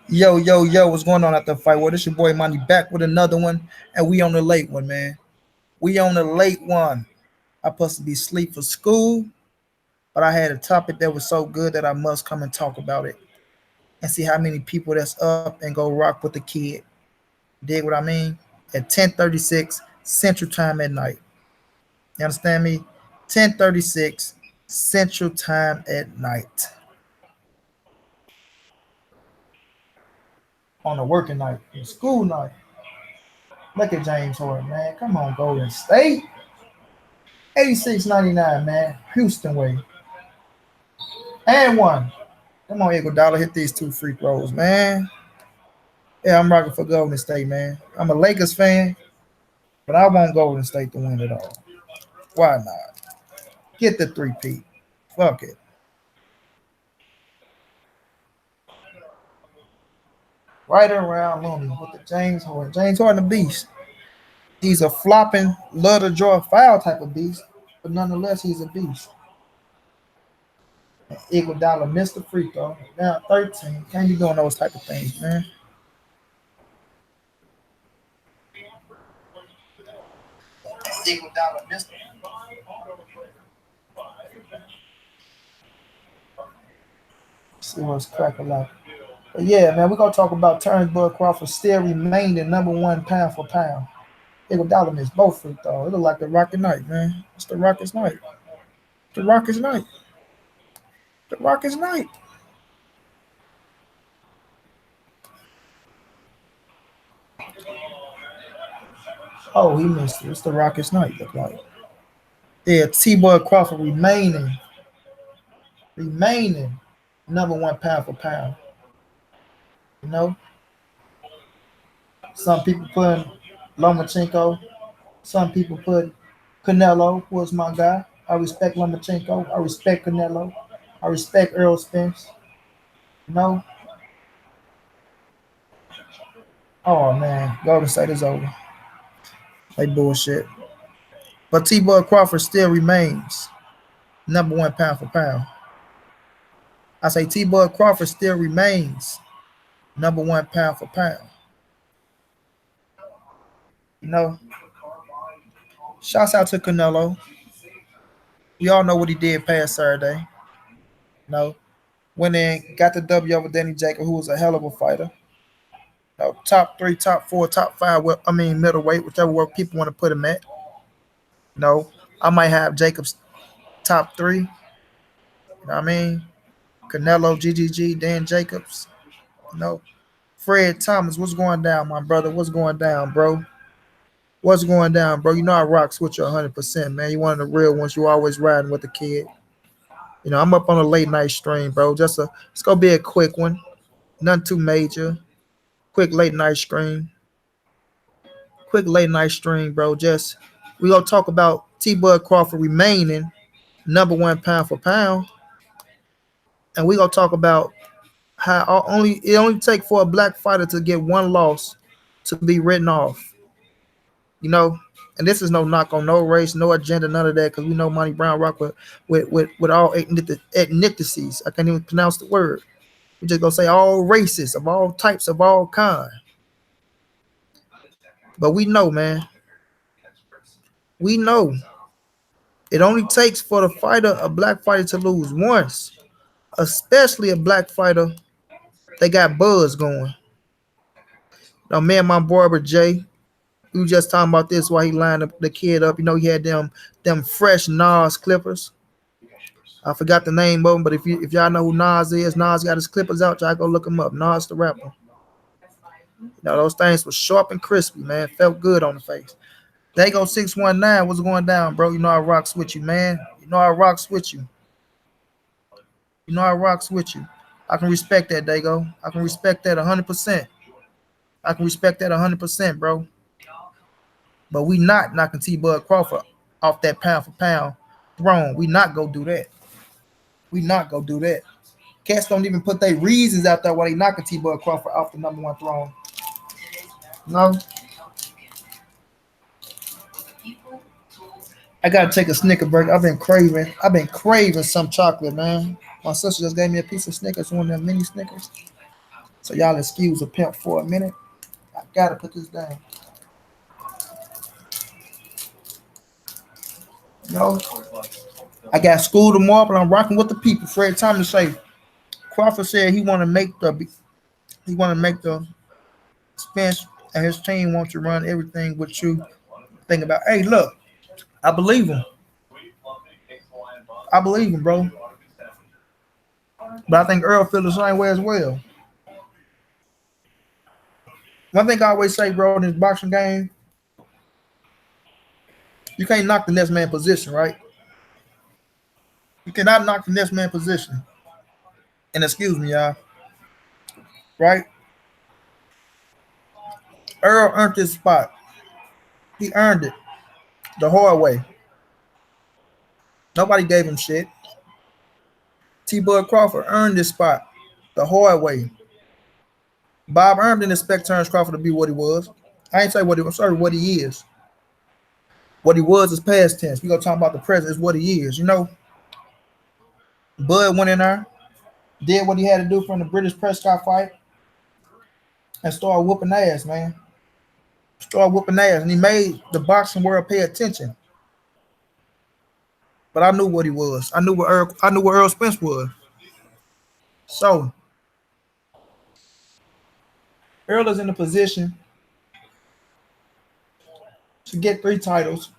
Yo, yo, yo, what's going on at the fight? Well, this your boy Monty back with another one, and we on the late one, man. We on the late one. I supposed to be asleep for school, but I had a topic that was so good that I must come and talk about it and see how many people that's up and go rock with the kid. Dig what I mean? At 10:36 Central Time at night. You understand me? 10:36 Central Time at night on a working night, a school night. Look at James Harden, man. Come on, Golden State. 86.99, man. Houston way. And one. Come on, Iguodala. Hit these two free throws, man. Yeah, I'm rocking for Golden State, man. I'm a Lakers fan, but I want Golden State to win it all. Why not? Get the three-peat. Fuck it. Right around Looney with the James Harden. James Harden, the beast. He's a flopping, love to draw a foul type of beast, but nonetheless, he's a beast. Iguodala missed the free throw. Now 13. Can't be doing those type of things, man. Iguodala missed it. See what's cracking like. But yeah, man, we're gonna talk about Terrance Crawford still remained the number one pound for pound. Iguodala missed both free throws. It looked like the Rocket night, man. It's the Rockets night. The Rockets night. The Rockets night. Oh, he missed it. It's the Rockets night, look like. Yeah, T-Boy Crawford remaining number one pound for pound. You know, some people put Lomachenko, some people put Canelo was my guy. I respect Lomachenko. I respect Canelo. I respect Earl Spence. You know, oh man, Golden State is over. They bullshit. But T-Boy Crawford still remains number one pound for pound. I say T-Boy Crawford still remains number one pound for pound. You know, shouts out to Canelo. We all know what he did past Saturday. You know, went in, got the W over Danny Jacob, who was a hell of a fighter. You know, top three, top four, top five. Well, I mean, middleweight, whichever where people want to put him at. You know, I might have Jacob's top three. You know what I mean? Canelo, GGG, Dan Jacobs. You know, Fred Thomas. What's going down, my brother? What's going down, bro? What's going down, bro? You know I rocks with you 100%, man. You one of the real ones. You always riding with the kid. You know, I'm up on a late night stream, bro. It's gonna be a quick one. Nothing too major. Quick late night stream. Quick late night stream, bro. Just we gonna talk about T Bud Crawford remaining number one pound for pound. And we gonna talk about how it only take for a black fighter to get one loss to be written off. You know, and this is no knock on no race, no agenda, none of that, because we know Monty Brown rock with all ethnicities. I can't even pronounce the word. We just gonna say all races of all types of all kind. But we know, man. We know it only takes for a black fighter to lose once, especially a black fighter. They got buzz going. Now, me and my barber Jay, we were just talking about this while he lined up the kid up. You know, he had them fresh Nas clippers. I forgot the name of them, but if y'all know who Nas is, Nas got his clippers out. Y'all go look him up. Nas the rapper. You know, those things were sharp and crispy, man. Felt good on the face. They go 619. What's going down, bro? You know I rocks with you, man. You know I rocks with you. You know I rocks with you. I can respect that, Dago. I can respect that 100%. I can respect that 100%, bro. But we not knocking T. Bud Crawford off that pound for pound throne. We not go do that. We not go do that. Cats don't even put their reasons out there why they knocking T. Bud Crawford off the number one throne. No. I gotta take a Snicker break. I've been craving some chocolate, man. My sister just gave me a piece of Snickers, one of them mini Snickers. So y'all excuse a pimp for a minute. I gotta put this down. You know, I got school tomorrow, but I'm rocking with the people. Fred Thomas say Crawford said he want to make the Spence and his team want to run everything with you. Think about, hey, look, I believe him. I believe him, bro. But I think Earl feels the same way as well. One thing I always say, bro, in this boxing game, you can't knock the next man position, right? You cannot knock the next man position. And excuse me, y'all, right? Earl earned this spot. He earned it the hard way. Nobody gave him shit. T. Bud Crawford earned this spot the hard way. Bob Earl didn't expect Terrance Crawford to be what he was. I ain't say what he was, sorry, what he is. What he was is past tense. We gonna talk about the present is what he is. You know, Bud went in there, did what he had to do from the British Prescott fight, and started whooping ass, man. Started whooping ass, and he made the boxing world pay attention. But I knew what he was. I knew what Earl Spence was. So Earl is in a position to get 3 titles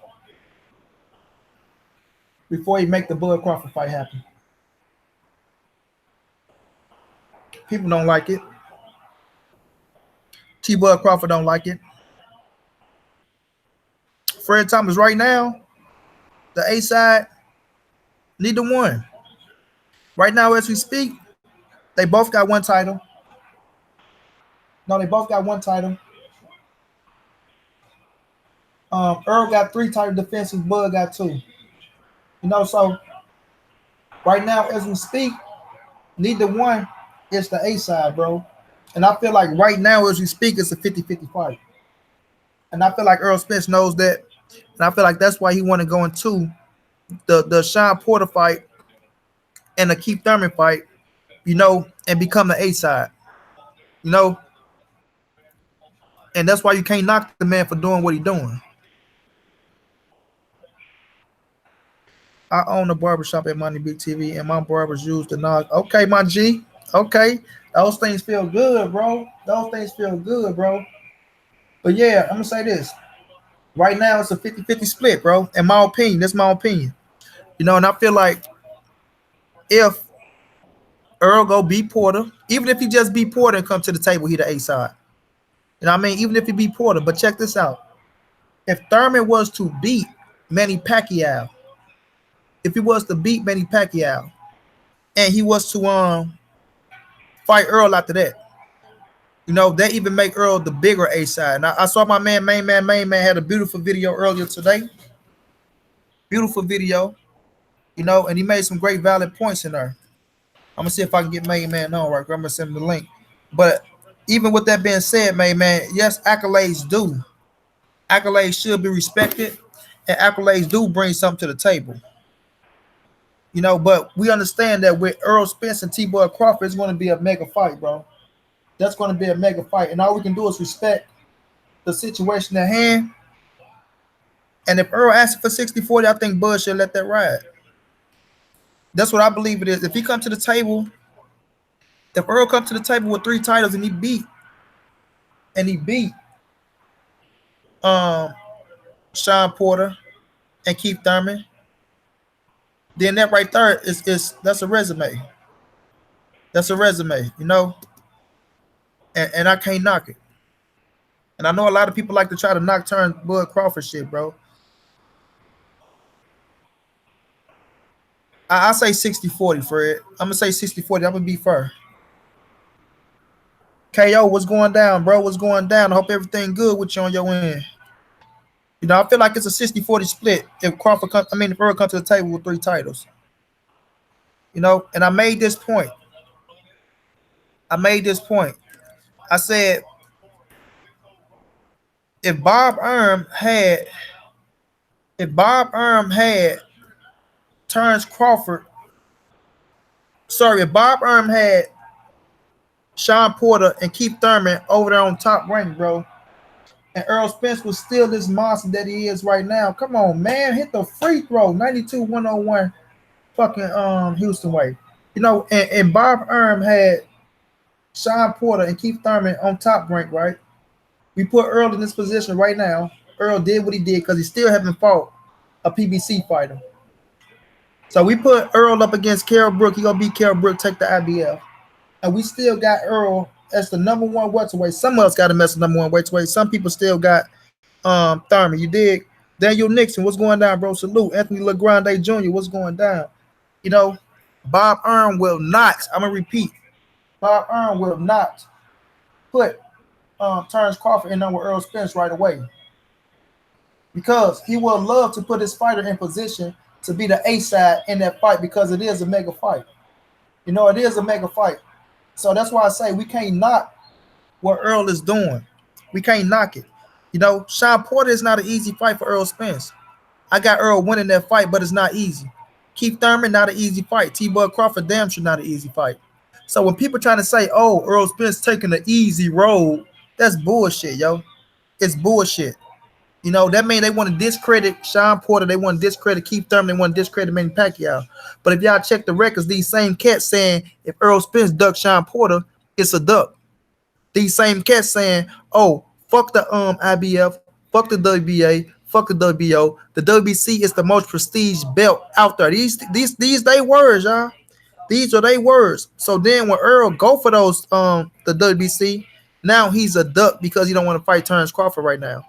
before he make the Bud Crawford fight happen. People don't like it. T. Bud Crawford don't like it. Fred Thomas right now, the A side, neither one. Right now, as we speak, they both got 1 title. No, they both got 1 title. Earl got 3 title defenses. Bud got 2. You know, so right now, as we speak, neither one is the A side, bro. And I feel like right now, as we speak, it's a 50-50 fight. And I feel like Earl Spence knows that. And I feel like that's why he want to go into the Sean Porter fight and the Keith Thurman fight, you know, and become the A side. You know, and that's why you can't knock the man for doing what he's doing. I own a barbershop at Money Big TV, and my barbers use the knock. Okay, my G. Okay. Those things feel good, bro. Those things feel good, bro. But yeah, I'm going to say this. Right now, it's a 50-50 split, bro. In my opinion, that's my opinion. You know, and I feel like if Earl go beat Porter, even if he just beat Porter and come to the table, he the A side. You know what I mean? Even if he beat Porter. But check this out. If Thurman was to beat Manny Pacquiao, if he was to beat Manny Pacquiao, and he was to fight Earl after that, you know, they even make Earl the bigger A side. Now I saw my man, main man had a beautiful video earlier today. Beautiful video, you know, and he made some great valid points in there. I'm gonna see if I can get main man on right. I'm gonna send him the link. But even with that being said, main man, yes, accolades do. Accolades should be respected, and accolades do bring something to the table. You know, but we understand that with Earl Spence and T. Bud Crawford, it's going to be a mega fight, bro. That's going to be a mega fight. And all we can do is respect the situation at hand. And if Earl asks for 60-40, I think Bud should let that ride. That's what I believe it is. If he comes to the table, if Earl comes to the table with 3 titles and he beat Sean Porter and Keith Thurman, then that right there is that's a resume. That's a resume, you know. And I can't knock it. And I know a lot of people like to try to knock turn Bud Crawford shit, bro. I say 60-40, Fred. I'm gonna say 60-40. I'm gonna be fair. KO, what's going down, bro? What's going down? I hope everything good with you on your end. You know, I feel like it's a 60-40 split if if Earl comes to the table with 3 titles. You know, and I made this point. I said if Bob Erm had Terrance Crawford, sorry, if Bob Erm had Sean Porter and Keith Thurman over there on top rank, bro. And Earl Spence was still this monster that he is right now. Come on, man, hit the free throw, 92-101, fucking Houston way. And Bob Erm had Sean Porter and Keith Thurman on top rank, right? We put Earl in this position right now. Earl did what he did because he still haven't fought a PBC fighter. So we put Earl up against Carol Brook. He gonna beat Carol Brook, take the IBF. And we still got Earl as the number one welterweight. Some of us got him as the number one welterweight. Some people still got Thurman. You dig? Daniel Nixon, what's going down, bro? Salute. Anthony LeGrande Jr., what's going down? You know, Bob Earn will not, I'm gonna repeat, Bob Earn will not put Terrance Crawford in with Earl Spence right away. Because he would love to put his fighter in position to be the A side in that fight because it is a mega fight. It is a mega fight. So that's why I say we can't knock what Earl is doing. We can't knock it. Sean Porter is not an easy fight for Earl Spence. I got Earl winning that fight, but it's not easy. Keith Thurman, not an easy fight. T-Bud Crawford, damn sure not an easy fight. So when people trying to say, oh, Earl Spence taking the easy road, that's bullshit, yo. It's bullshit. That means they want to discredit Sean Porter. They want to discredit Keith Thurman. They want to discredit Manny Pacquiao. But if y'all check the records, these same cats saying if Earl Spence duck Sean Porter, it's a duck. These same cats saying, oh, fuck the IBF, fuck the WBA, fuck the WBO. The WBC is the most prestige belt out there. These they words, y'all. These are they words. So then when Earl go for those the WBC, now he's a duck because he don't want to fight Terrance Crawford right now.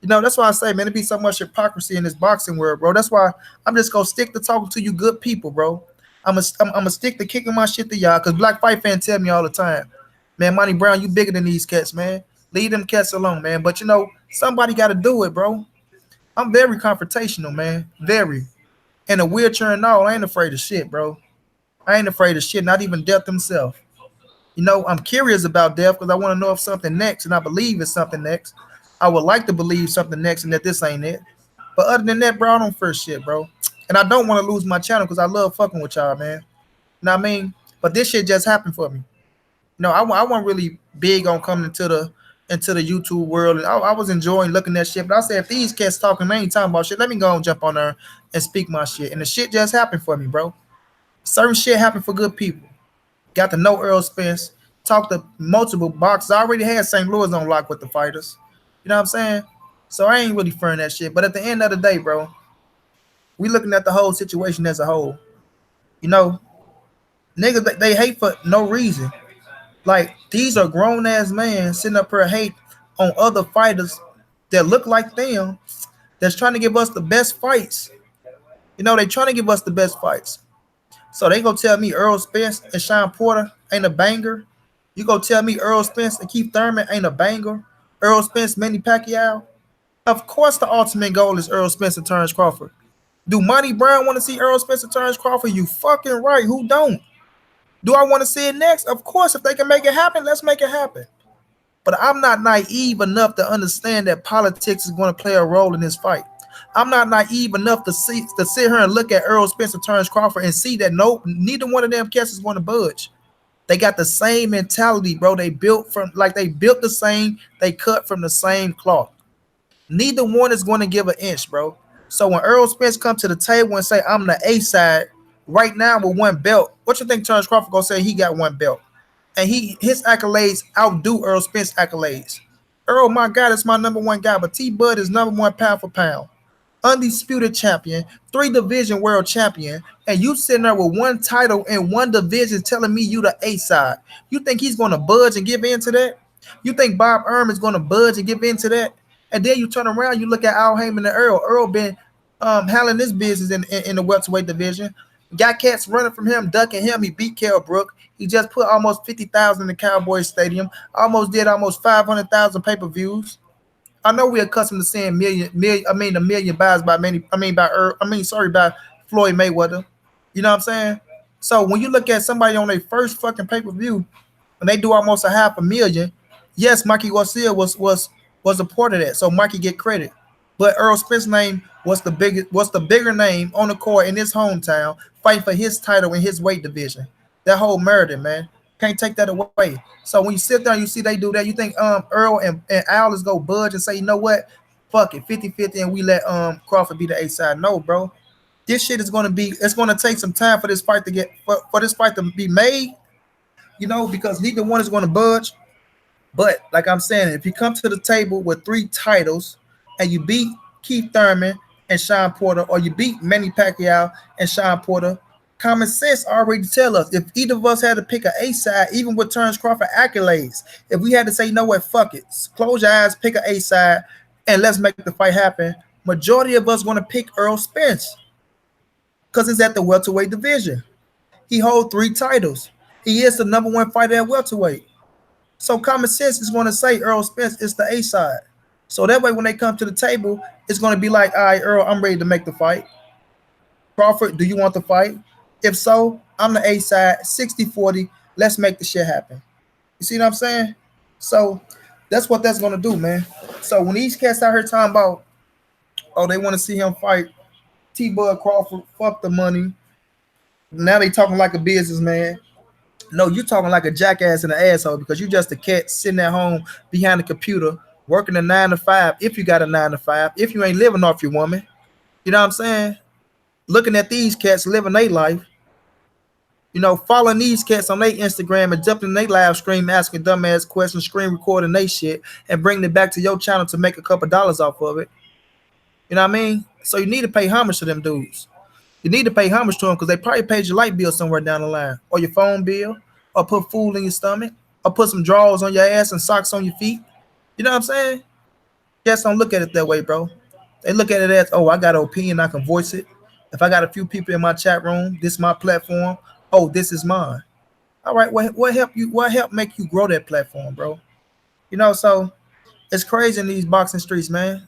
That's why I say, man, it be so much hypocrisy in this boxing world, bro. That's why I'm just gonna stick to talking to you good people, bro. I'm gonna stick to kicking my shit to y'all, cause Black Fight Fan tell me all the time, man, Monty Brown, you bigger than these cats, man. Leave them cats alone, man. But somebody got to do it, bro. I'm very confrontational, man. Very. And a wheelchair and all, I ain't afraid of shit, bro. I ain't afraid of shit, not even death himself. I'm curious about death because I want to know if something next, and I believe it's something next. I would like to believe something next and that this ain't it. But other than that, bro, I don't first shit, bro. And I don't want to lose my channel because I love fucking with y'all, man. You know what I mean? But this shit just happened for me. I wasn't really big on coming into the YouTube world. And I was enjoying looking at shit. But I said, if these cats talking, they ain't talking about shit, let me go and jump on there and speak my shit. And the shit just happened for me, bro. Certain shit happened for good people. Got to know Earl Spence. Talked to multiple boxers. I already had St. Louis on lock with the fighters. You know what I'm saying? So I ain't really fearing that shit. But at the end of the day, bro, we looking at the whole situation as a whole. Niggas, they hate for no reason. Like, these are grown-ass men sitting up here hate on other fighters that look like them, that's trying to give us the best fights. They trying to give us the best fights. So they gonna tell me Earl Spence and Sean Porter ain't a banger? You gonna tell me Earl Spence and Keith Thurman ain't a banger? Earl Spence, Manny Pacquiao? Of course the ultimate goal is Earl Spence and Terrance Crawford. Do Monty Brown want to see Earl Spence and Terrance Crawford? You fucking right. Who don't? Do I want to see it next? Of course, if they can make it happen, let's make it happen. But I'm not naive enough to understand that politics is going to play a role in this fight. I'm not naive enough to sit here and look at Earl Spence and Terrance Crawford and see that neither one of them cats is going to budge. They got the same mentality, bro. They built the same. They cut from the same cloth. Neither one is going to give an inch, bro. So when Earl Spence comes to the table and say, I'm the A side right now with one belt, what you think Terrance Crawford going to say? He got one belt. And his accolades outdo Earl Spence accolades. Earl, my God, is my number one guy, but T-Bud is number one pound for pound. Undisputed champion, 3-division world champion, and you sitting there with one title in one division telling me you the A side. You think he's going to budge and give in to that? You think Bob Ehrman is going to budge and give in to that? And then you turn around, you look at Al Heyman and Earl. Earl been handling this business in the welterweight division. Got cats running from him, ducking him. He beat Kell Brook. He just put almost 50,000 in the Cowboys Stadium. Almost 500,000 pay-per-views. I know we're accustomed to seeing a million buys by Floyd Mayweather. You know what I'm saying? So when you look at somebody on their first fucking pay-per-view and they do almost 500,000, yes, Mikey Garcia was a part of that. So Mikey get credit. But Earl Spence's name was the bigger name on the court in his hometown, fighting for his title in his weight division. That whole murder, man. Can't take that away. So when you sit there and you see they do that, you think Earl and Al is go budge and say, you know what? Fuck it, 50-50, and we let Crawford be the A side. No, bro. This shit is gonna be it's gonna take some time for this fight to get for this fight to be made, because neither one is gonna budge. But like I'm saying, if you come to the table with 3 titles and you beat Keith Thurman and Sean Porter, or you beat Manny Pacquiao and Sean Porter, common sense already tell us if either of us had to pick an A side, even with Terrance Crawford accolades, if we had to say, you know what, fuck it, close your eyes, pick an A side, and let's make the fight happen, majority of us going to pick Earl Spence because it's at the welterweight division. He holds 3 titles. He is the #1 fighter at welterweight. So common sense is going to say Earl Spence is the A side. So that way, when they come to the table, it's going to be like, all right, Earl, I'm ready to make the fight. Crawford, do you want the fight? If so, I'm the A side, 60-40. Let's make the shit happen. You see what I'm saying? So that's what that's going to do, man. So when these cats out here talking about, oh, they want to see him fight T-Bud Crawford, fuck the money. Now they talking like a businessman. No, you talking like a jackass and an asshole because you just a cat sitting at home behind the computer working a 9 to 5. If you got a 9 to 5, if you ain't living off your woman, you know what I'm saying? Looking at these cats living their life, following these cats on their Instagram and jumping in their live stream, asking dumbass questions, screen recording they shit, and bringing it back to your channel to make a couple dollars off of it. You know what I mean? So you need to pay homage to them dudes. You need to pay homage to them because they probably paid your light bill somewhere down the line, or your phone bill, or put food in your stomach, or put some drawers on your ass and socks on your feet. You know what I'm saying? Just don't look at it that way, bro. They look at it as, oh, I got an opinion, I can voice it. If I got a few people in my chat room, this is my platform. Oh, this is mine. All right, what help you? What help make you grow that platform, bro? So it's crazy in these boxing streets, man.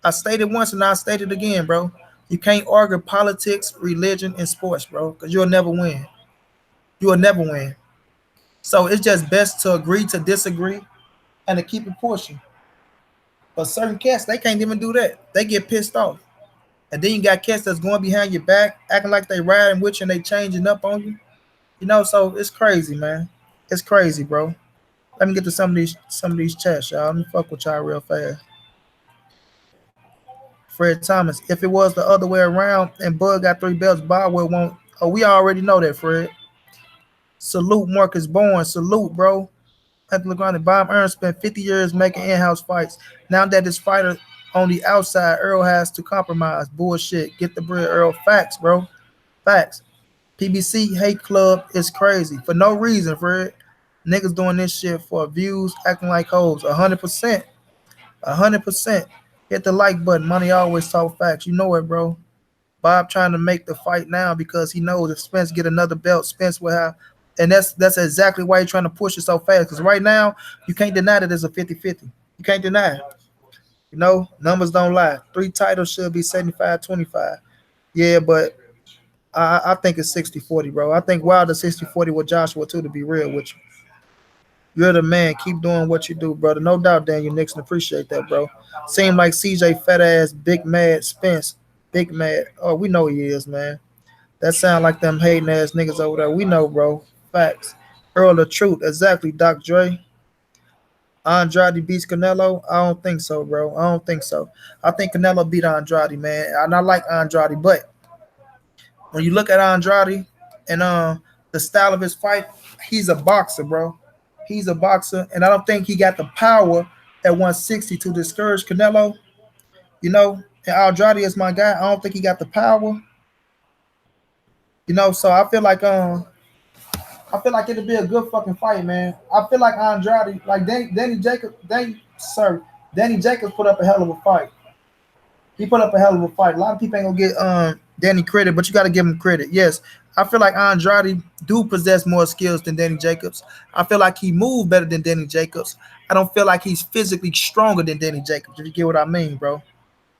I stated once and I stated again, bro. You can't argue politics, religion, and sports, bro, because you'll never win. You will never win. So it's just best to agree to disagree and to keep it pushing. But certain cats, they can't even do that. They get pissed off. And then you got cats that's going behind your back, acting like they riding with you and they changing up on you. So it's crazy, man. It's crazy, bro. Let me get to some of these chats, y'all. Let me fuck with y'all real fast. Fred Thomas. If it was the other way around and Bud got 3 belts, Boswell won't. Oh, we already know that, Fred. Salute Marcus Bourne. Salute, bro. Anthony Grande. Bob Earns spent 50 years making in-house fights. Now that this fighter on the outside, Earl has to compromise. Bullshit. Get the bread, Earl. Facts, bro. Facts. PBC hate club is crazy. For no reason, Fred. Niggas doing this shit for views, acting like hoes. 100%. 100%. Hit the like button. Money always talk facts. You know it, bro. Bob trying to make the fight now because he knows if Spence get another belt, Spence will have. And that's exactly why he's trying to push it so fast. Because right now, you can't deny that it's a 50-50. You can't deny it. Numbers don't lie. 3 titles should be 75-25. Yeah, but I think it's 60-40, bro. I think Wilder 60-40 with Joshua, too, to be real with you. You're the man. Keep doing what you do, brother. No doubt, Daniel Nixon. Appreciate that, bro. Seem like CJ fat ass, big mad, Spence, big mad. Oh, we know he is, man. That sound like them hating ass niggas over there. We know, bro. Facts. Earl the truth. Exactly, Doc Dre. Andrade beats Canelo? I don't think so, bro. I don't think so. I think Canelo beat Andrade, man. And I like Andrade, but when you look at Andrade and the style of his fight, he's a boxer, bro. He's a boxer, and I don't think he got the power at 160 to discourage Canelo. And Andrade is my guy. I don't think he got the power. So I feel like it'll be a good fucking fight, man. I feel like Andrade, like Danny Jacobs put up a hell of a fight. He put up a hell of a fight. A lot of people ain't gonna get Danny credit, but you gotta give him credit. Yes, I feel like Andrade do possess more skills than Danny Jacobs. I feel like he moved better than Danny Jacobs. I don't feel like he's physically stronger than Danny Jacobs, if you get what I mean, bro.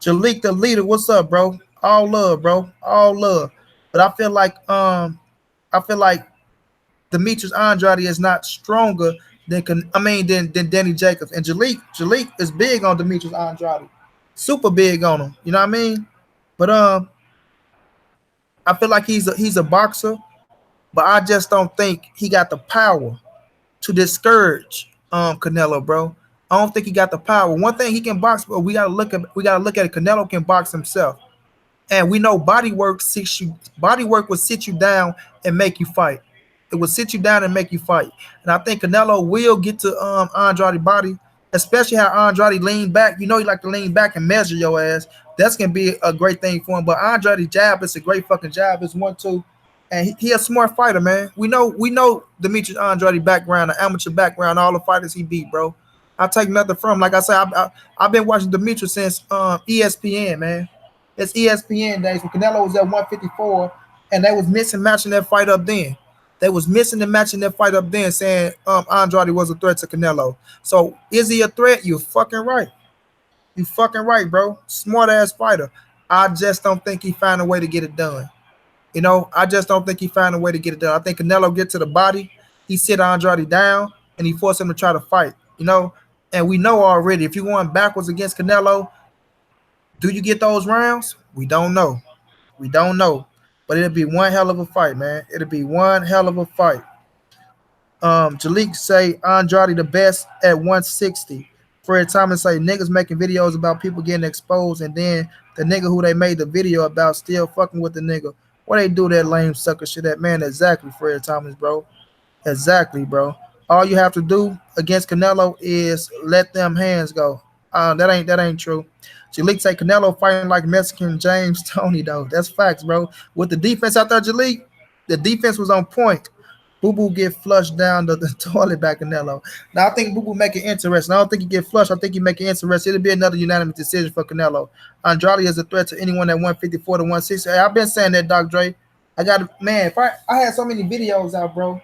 Jalik the leader, what's up, bro? All love, bro. All love. But I feel like Demetrius Andrade is not stronger than Danny Jacobs. And Jalik is big on Demetrius Andrade. Super big on him. You know what I mean? But I feel like he's a boxer. but I just don't think he got the power to discourage Canelo, bro. I don't think he got the power. One thing he can box, but we gotta look at it. Canelo can box himself. And we know body work will sit you down and make you fight. It will sit you down and make you fight. And I think Canelo will get to Andrade body, especially how Andrade lean back. You know he like to lean back and measure your ass. That's gonna be a great thing for him. But Andrade jab is a great fucking jab. It's 1-2. And he a smart fighter, man. We know Demetrius Andrade background, the amateur background, all the fighters he beat, bro. I take nothing from him. Like I said, I've been watching Demetrius since ESPN, man. It's ESPN days when Canelo was at 154, and they was missing matching that fight up then. They was missing and matching that fight up then, saying Andrade was a threat to Canelo. So is he a threat? You fucking right. You fucking right, bro. Smart ass fighter. I just don't think he found a way to get it done. I just don't think he found a way to get it done. I think Canelo get to the body, he sit Andrade down, and he forced him to try to fight. And we know already if you're going backwards against Canelo, do you get those rounds? We don't know. We don't know. But it'll be one hell of a fight, man. It'll be one hell of a fight. Jalik say Andrade the best at 160. Fred Thomas say niggas making videos about people getting exposed, and then the nigga who they made the video about still fucking with the nigga. What they do that lame sucker shit at, man? Exactly, Fred Thomas, bro. Exactly, bro. All you have to do against Canelo is let them hands go. That ain't true. Jalik say Canelo fighting like Mexican James Tony though. That's facts, bro. With the defense out there, Jalik, the defense was on point. Boo Boo get flushed down the toilet by Canelo. Now I think Boo Boo make it interesting. I don't think he get flushed. I think he make it interesting. It'll be another unanimous decision for Canelo. Andrade is a threat to anyone at 154 to 160. Hey, I've been saying that, Doc Dre. I got man. If I had so many videos out, bro.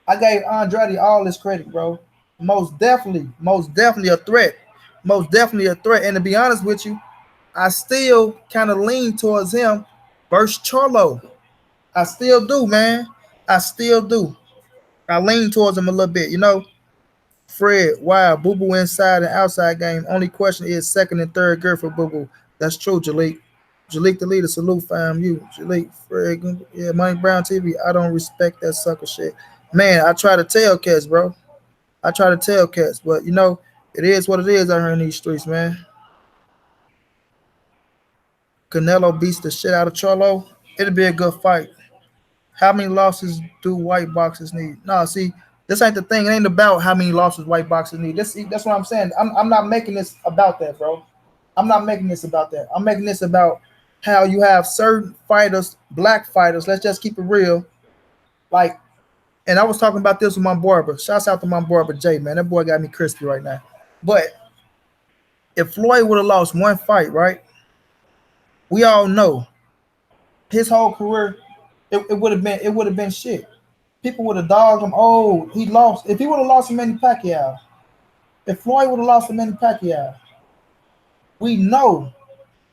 I gave Andrade all his credit, bro. Most definitely a threat. Most definitely a threat. And to be honest with you, I still kind of lean towards him versus Charlo. I still do, man. I still do. I lean towards him a little bit. Fred, wow, Boo Boo inside and outside game. Only question is second and third gear for Boo Boo. That's true, Jalik. Jalik the leader, salute fam you. Jalik, Fred, yeah, Mike Brown TV. I don't respect that sucker shit. Man, I try to tell cats, bro. I try to tell cats, but it is what it is out here in these streets, man. Canelo beats the shit out of Charlo. It'll be a good fight. How many losses do white boxers need? No, see, this ain't the thing. It ain't about how many losses white boxers need. That's what I'm saying. I'm not making this about that, bro. I'm not making this about that. I'm making this about how you have certain fighters, black fighters. Let's just keep it real. Like, and I was talking about this with my barber. Shouts out to my barber Jay, man. That boy got me crispy right now. But if Floyd would have lost one fight, right? We all know his whole career, it would have been shit. People would have dogged him. Oh, he lost. If he would have lost to Manny Pacquiao, if Floyd would have lost to Manny Pacquiao, we know,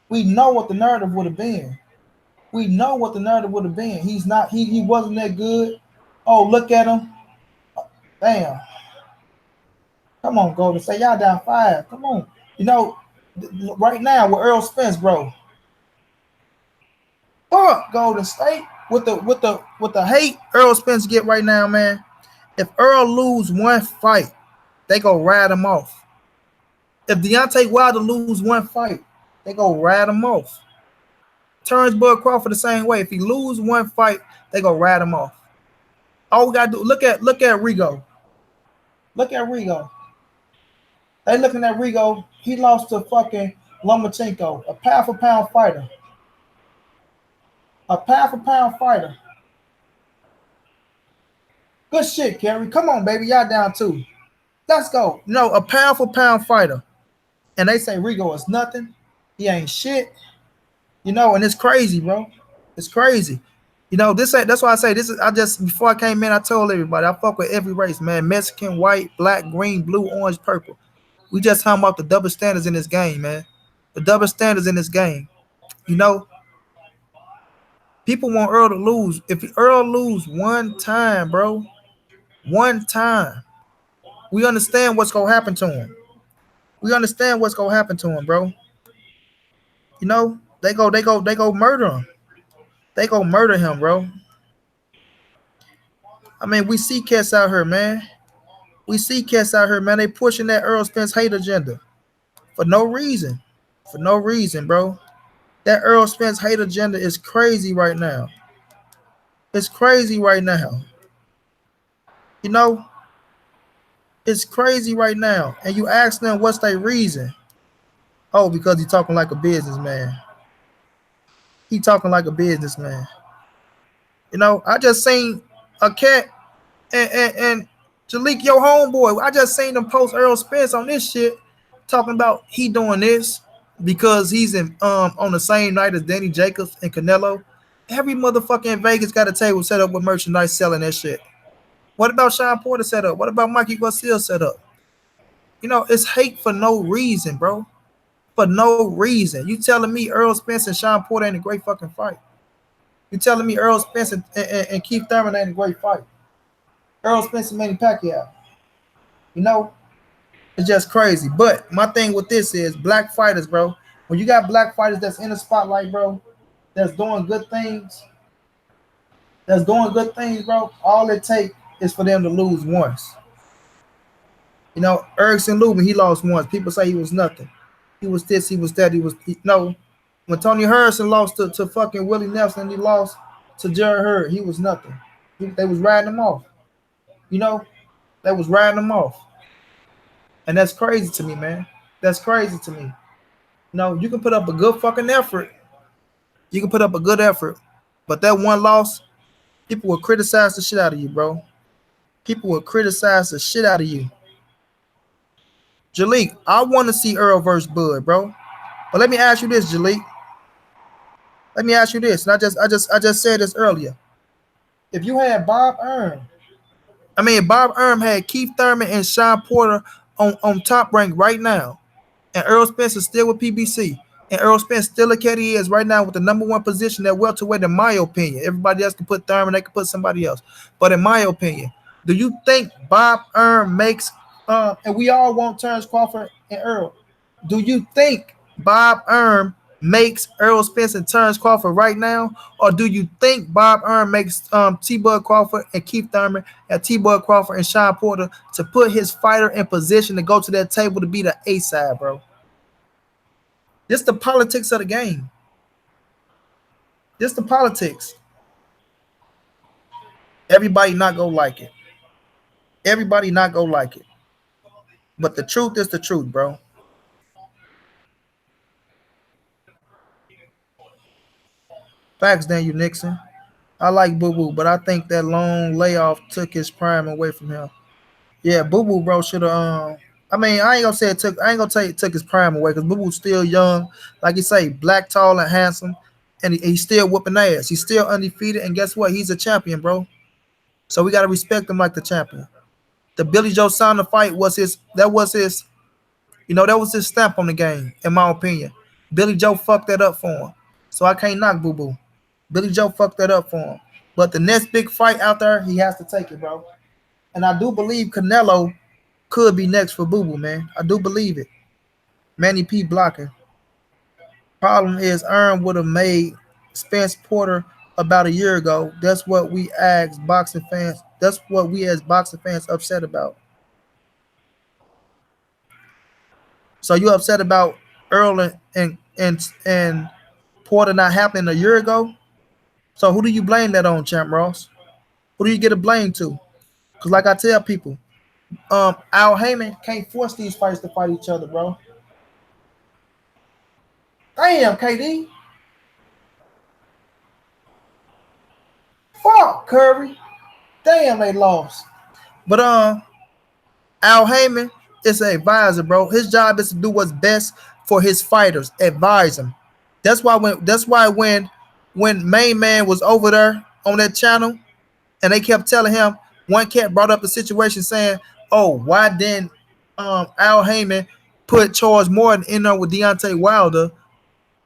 we know what the narrative would have been. We know what the narrative would have been. He's not. He wasn't that good. Oh, look at him. Damn. Come on, Golden. Say y'all down 5. Come on. Right now with Earl Spence, bro. Fuck Golden State with the hate Earl Spence get right now, man. If Earl lose one fight, they go ride him off. If Deontay Wilder lose one fight, they go ride him off. Terrance Bud Crawford the same way. If he lose one fight, they go ride him off. All we gotta do, look at Rigo. Look at Rigo. They looking at Rigo. He lost to fucking Lomachenko, a pound for pound fighter. A pound for pound fighter. Good shit, Kerry. Come on, baby. Y'all down 2. Let's go. No, a pound for pound fighter. And they say Rigo is nothing. He ain't shit. And it's crazy, bro. It's crazy. That's why I say this is. Before I came in, I told everybody I fuck with every race, man. Mexican, white, black, green, blue, orange, purple. We just talking about the double standards in this game, man. The double standards in this game. People want Earl to lose. If Earl lose one time, bro, one time, we understand what's gonna happen to him. We understand what's gonna happen to him, bro. They go murder him. They go murder him, bro. I mean, we see cats out here, man. We see cats out here, man. They pushing that Earl Spence hate agenda for no reason. For no reason, bro. That Earl Spence hate agenda is crazy right now. It's crazy right now. You know, it's crazy right now. And you ask them what's their reason. Oh, because he talking like a businessman. He talking like a businessman. You know, I just seen a cat and Jalik, your homeboy. I just seen them post Earl Spence on this shit, talking about he doing this because he's in on the same night as Danny Jacobs and Canelo. Every motherfucker in Vegas got a table set up with merchandise selling that shit. What about Sean Porter set up? What about Mikey Garcia set up? You know, it's hate for no reason, bro. For no reason. You telling me Earl Spence and Sean Porter ain't a great fucking fight? You telling me Earl Spence and Keith Thurman ain't a great fight? Earl Spence and Manny Pacquiao. You know, it's just crazy. But my thing with this is black fighters, bro. When you got black fighters that's in the spotlight, bro, that's doing good things, bro. All it takes is for them to lose once. You know, Erickson Lubin, he lost once. People say he was nothing. He was this, he was that, no. When Tony Harrison lost to fucking Willie Nelson, he lost to Jerry Hurd, he was nothing. They was riding him off. You know, they was riding him off. And that's crazy to me, man. That's crazy to me. You know, you can put up a good fucking effort. You can put up a good effort. But that one loss, people will criticize the shit out of you, bro. People will criticize the shit out of you. Jalik, I want to see Earl versus Bud, bro. But let me ask you this, Jalik. Let me ask you this. And I just said this earlier. If you had Bob Erm had Keith Thurman and Sean Porter on top rank right now. And Earl Spence is still with PBC. And Earl Spence still a cat he is right now with the number one position at welterweight, in my opinion. Everybody else can put Thurman, they can put somebody else. But in my opinion, do you think Bob Erm makes and we all want Terrance Crawford and Earl. Do you think Bob Erm makes Earl Spence and Terrance Crawford right now? Or do you think Bob Erm makes T-Bud Crawford and Keith Thurman and T-Bud Crawford and Sean Porter to put his fighter in position to go to that table to be the A side, bro? This the politics of the game. This the politics. Everybody not gonna like it. Everybody not gonna like it. But the truth is the truth, bro. Facts, Daniel Nixon. I like Boo Boo, but I think that long layoff took his prime away from him. Yeah, Boo Boo, bro, should have. I mean, I ain't gonna say it took. I ain't gonna tell you it took his prime away because Boo Boo's still young, like you say, black, tall, and handsome, and he's still whooping ass. He's still undefeated, and guess what? He's a champion, bro. So we gotta respect him like the champion. The Billy Joe Saunders fight was his. That was his. You know, that was his stamp on the game, in my opinion. Billy Joe fucked that up for him, so I can't knock Boo Boo. Billy Joe fucked that up for him. But the next big fight out there, he has to take it, bro. And I do believe Canelo could be next for Boo Boo, man. I do believe it. Manny P blocking. Problem is, Earn would have made Spence Porter about a year ago. That's what we as boxing fans. That's what we as boxing fans upset about. So you upset about Earl and Porter not happening a year ago? So who do you blame that on, Champ Ross? Who do you get a blame to? Because like I tell people, Al Heyman can't force these fights to fight each other, bro. Damn, KD. Fuck, Curry. Damn, they lost. But Al Heyman is an advisor, bro. His job is to do what's best for his fighters. Advise them. That's why when Main Man was over there on that channel, and they kept telling him, one cat brought up the situation saying, "Oh, why didn't Al Heyman put Charles Morton in there with Deontay Wilder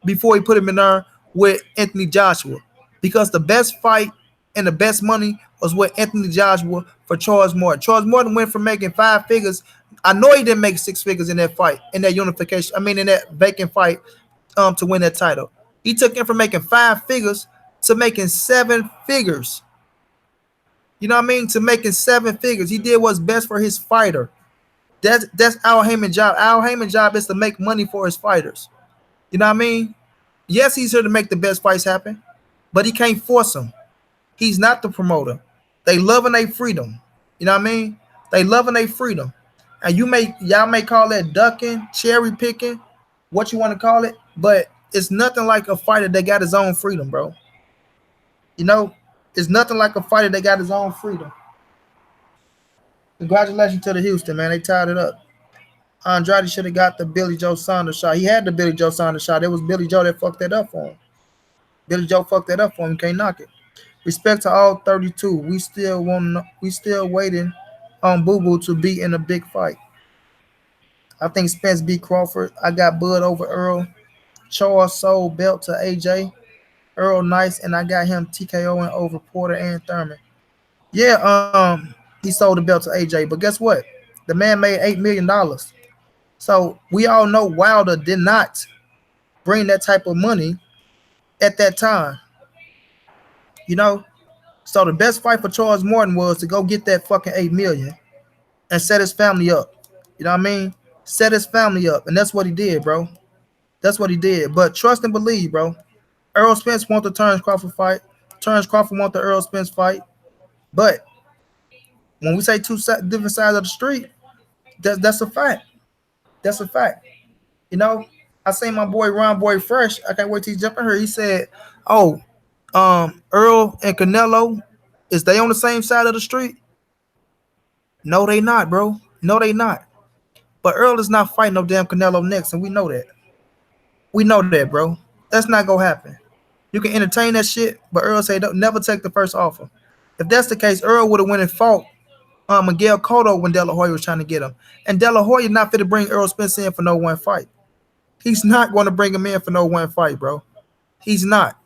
before he put him in there with Anthony Joshua?" Because the best fight and the best money was with Anthony Joshua for Charles Morton. Charles Morton went from making 5 figures. I know he didn't make 6 figures in that fight, in that unification. I mean, in that vacant fight to win that title. He took him from making 5 figures to making 7 figures. You know what I mean? To making 7 figures. He did what's best for his fighter. That's Al Heyman's job. Al Heyman's job is to make money for his fighters. You know what I mean? Yes, he's here to make the best fights happen, but he can't force them. He's not the promoter. They loving their freedom. You know what I mean? They loving their freedom. And y'all may call that ducking, cherry picking, what you want to call it, but it's nothing like a fighter that got his own freedom, bro. You know, it's nothing like a fighter that got his own freedom. Congratulations to the Houston, man. They tied it up. Andrade should have got the Billy Joe Saunders shot. He had the Billy Joe Saunders shot. It was Billy Joe that fucked that up for him. Billy Joe fucked that up for him. You can't knock it. Respect to all 32. We still waiting on Boo Boo to be in a big fight. I think Spence beat Crawford. I got Bud over Earl. Charles sold belt to AJ. Earl nice, and I got him TKOing over Porter and Thurman. Yeah, he sold the belt to AJ, but guess what? The man made $8 million. So we all know Wilder did not bring that type of money at that time. You know, so the best fight for Charles Morton was to go get that fucking 8 million and set his family up. You know what I mean? Set his family up, and that's what he did, bro. That's what he did. But trust and believe, bro. Earl Spence want the Terrance Crawford fight. Terrance Crawford want the Earl Spence fight. But when we say two different sides of the street, that's a fact. That's a fact. You know, I seen my boy Ron Boy Fresh. I can't wait till he jump in here. He said, "Oh, Earl and Canelo, is they on the same side of the street?" No, they not, bro. No, they not. But Earl is not fighting no damn Canelo next, and we know that. We know that, bro. That's not gonna happen. You can entertain that shit, but Earl say don't never take the first offer. If that's the case, Earl would have went and fought Miguel Cotto when De La Hoya was trying to get him. And De La Hoya not fit to bring Earl Spence in for no one fight. He's not going to bring him in for no one fight, bro. He's not.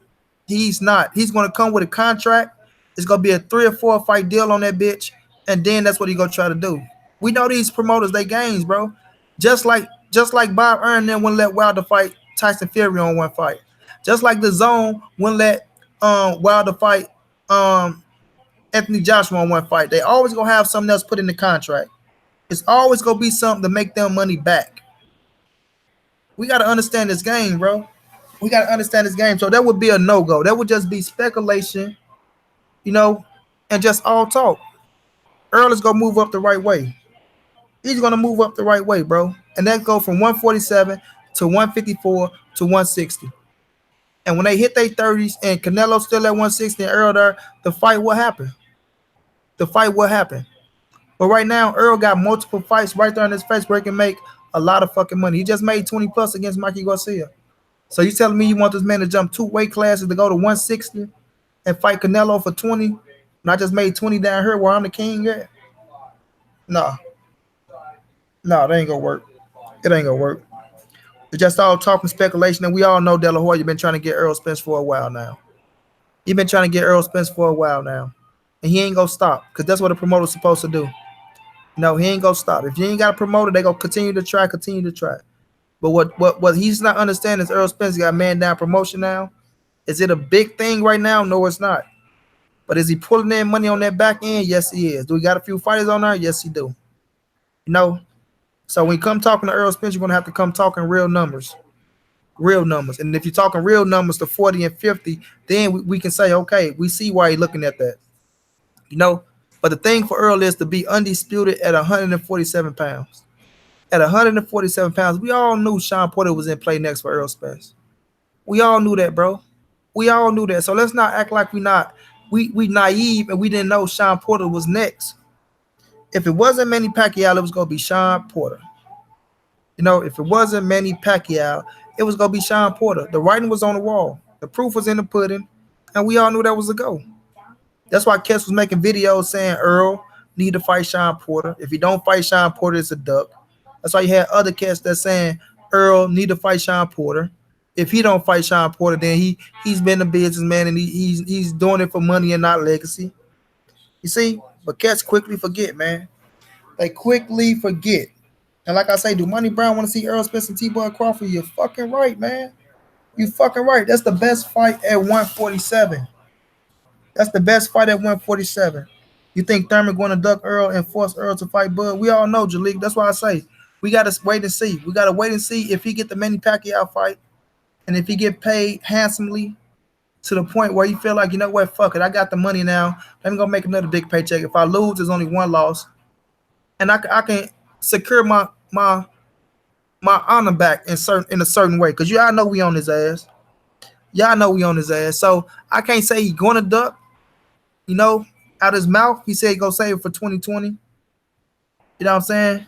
He's not. He's going to come with a contract. It's going to be a 3 or 4 fight deal on that bitch, and then that's what he's going to try to do. We know these promoters, they games, bro. Just like Bob Earn then wouldn't let Wilder fight Tyson Fury on one fight. Just like the Zone wouldn't let Wilder fight Anthony Joshua on one fight. They always gonna have something else put in the contract. It's always gonna be something to make them money back. We gotta understand this game, bro. We gotta understand this game. So that would be a no-go. That would just be speculation, you know, and just all talk. Earl is gonna move up the right way. He's gonna move up the right way, bro. And that go from 147 to 154 to 160. And when they hit their 30s and Canelo still at 160 and Earl there, the fight will happen. The fight will happen. But right now, Earl got multiple fights right there in his face where he can make a lot of fucking money. He just made 20 plus against Mikey Garcia. So you telling me you want this man to jump 2 weight classes to go to 160 and fight Canelo for 20? And I just made 20 down here where I'm the king at? No. No, that ain't gonna work. It ain't gonna work. It's just all talking speculation, and we all know De La Hoya been trying to get Earl Spence for a while now. He been trying to get Earl Spence for a while now. And he ain't gonna stop, because that's what a promoter's supposed to do. No, he ain't gonna stop. If you ain't got a promoter, they gonna continue to try. But what he's not understanding is Earl Spence got man down promotion now. Is it a big thing right now? No, it's not. But is he pulling in money on that back end? Yes, he is. Do we got a few fighters on there? Yes, he do. You know, so when you come talking to Earl Spence, you're gonna have to come talking real numbers. Real numbers. And if you're talking real numbers to 40 and 50, then we can say, okay, we see why you're looking at that. You know, but the thing for Earl is to be undisputed at 147 pounds. At 147 pounds, we all knew Sean Porter was in play next for Earl Spence. We all knew that, bro. We all knew that. So let's not act like we naive and we didn't know Sean Porter was next. If it wasn't Manny Pacquiao, it was gonna be Sean Porter. You know, if it wasn't Manny Pacquiao, it was gonna be Sean Porter. The writing was on the wall. The proof was in the pudding, and we all knew that was a go. That's why Kes was making videos saying Earl need to fight Sean Porter. If he don't fight Sean Porter, it's a duck. That's why you had other cats that saying Earl need to fight Sean Porter. If he don't fight Sean Porter, then he's been a businessman and he's doing it for money and not legacy. You see, but cats quickly forget, man. They quickly forget. And like I say, do Money Brown want to see Earl Spence and T-Boy Crawford? You're fucking right, man. You fucking right. That's the best fight at 147. That's the best fight at 147. You think Thurman going to duck Earl and force Earl to fight Bud? We all know, Jalik. That's why I say we got to wait and see. We got to wait and see if he get the Manny Pacquiao fight and if he get paid handsomely to the point where you feel like, you know what, fuck it, I got the money now. Let me go make another big paycheck. If I lose, there's only one loss, and I can secure my honor back in a certain way. Cause y'all know we on his ass. Y'all know we on his ass. So I can't say he going to duck. You know, out his mouth, he said he gonna save it for 2020. You know what I'm saying?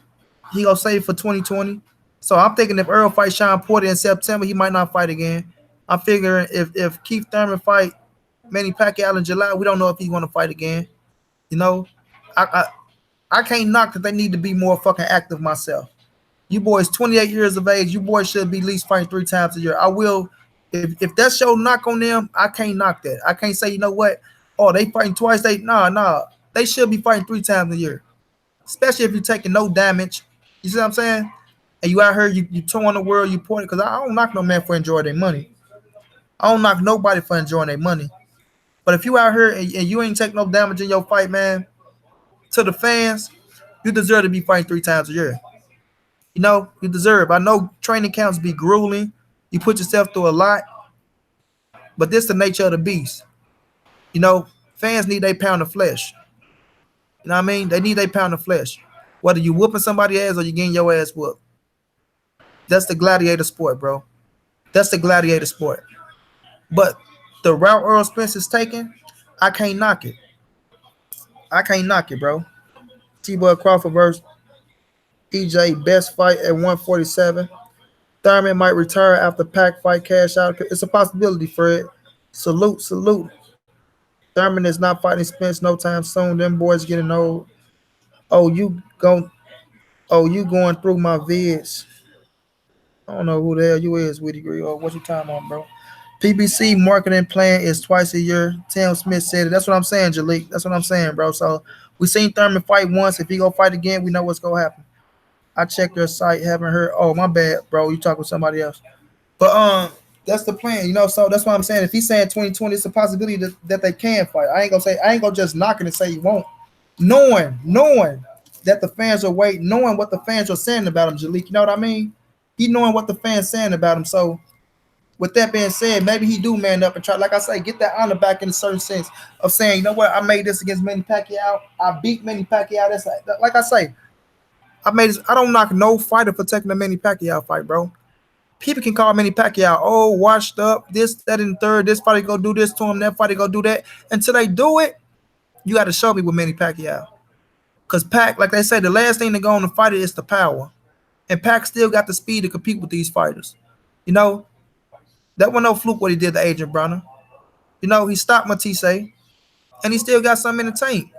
He gonna save it for 2020. So I'm thinking if Earl fight Sean Porter in September, he might not fight again. I'm figuring if Keith Thurman fight Manny Pacquiao in July, we don't know if he's gonna fight again. You know, I I can't knock that they need to be more fucking active myself. You boys 28 years of age, you boys should be at least fighting 3 times a year. I will if that's your knock on them, I can't knock that. I can't say, you know what? Oh, they fighting twice. Nah. They should be fighting 3 times a year. Especially if you're taking no damage. You see what I'm saying? And you out here, you touring the world, you point because I don't knock no man for enjoying their money. I don't knock nobody for enjoying their money. But if you out here and you ain't take no damage in your fight, man, to the fans, you deserve to be fighting 3 times a year. You know, you deserve. I know training camps be grueling. You put yourself through a lot, but this is the nature of the beast. You know, fans need a pound of flesh. You know what I mean? They need a pound of flesh. Whether you whooping somebody's ass or you getting your ass whooped. That's the gladiator sport, bro. That's the gladiator sport. But the route Earl Spence is taking, I can't knock it. I can't knock it, bro. T-Boy Crawford versus EJ, best fight at 147. Thurman might retire after Pac fight cash out. It's a possibility, Fred. Salute. Thurman is not fighting Spence no time soon. Them boys getting old. Oh, you going through my vids. I don't know who the hell you is, Witty Gree, or what you time on, bro. PBC marketing plan is twice a year. Tim Smith said it. That's what I'm saying, Jalik. That's what I'm saying, bro. So we seen Thurman fight once. If he go fight again, we know what's gonna happen. I checked their site, haven't heard. Oh, my bad, bro. You talking with somebody else. But that's the plan, you know. So that's why I'm saying if he's saying 2020, it's a possibility that they can fight. I ain't gonna just knock it and say he won't. Knowing that the fans are waiting, knowing what the fans are saying about him, Jalik. You know what I mean? He knowing what the fans saying about him. So with that being said, maybe he do man up and try, like I say, get that honor back in a certain sense of saying, you know what, I made this against Manny Pacquiao. I beat Manny Pacquiao. That's like I say, I made this. I don't knock no fighter for taking a Manny Pacquiao fight, bro. People can call Manny Pacquiao, oh, washed up, this, that, and third. This fighter go do this to him, that fighter go do that. Until they do it, you got to show me with Manny Pacquiao. Because Pac, like they say, the last thing to go on the fighter is the power. And Pac still got the speed to compete with these fighters. You know, that wasn't no fluke what he did to Adrian Broner. You know, he stopped Matisse, and he still got something in the tank.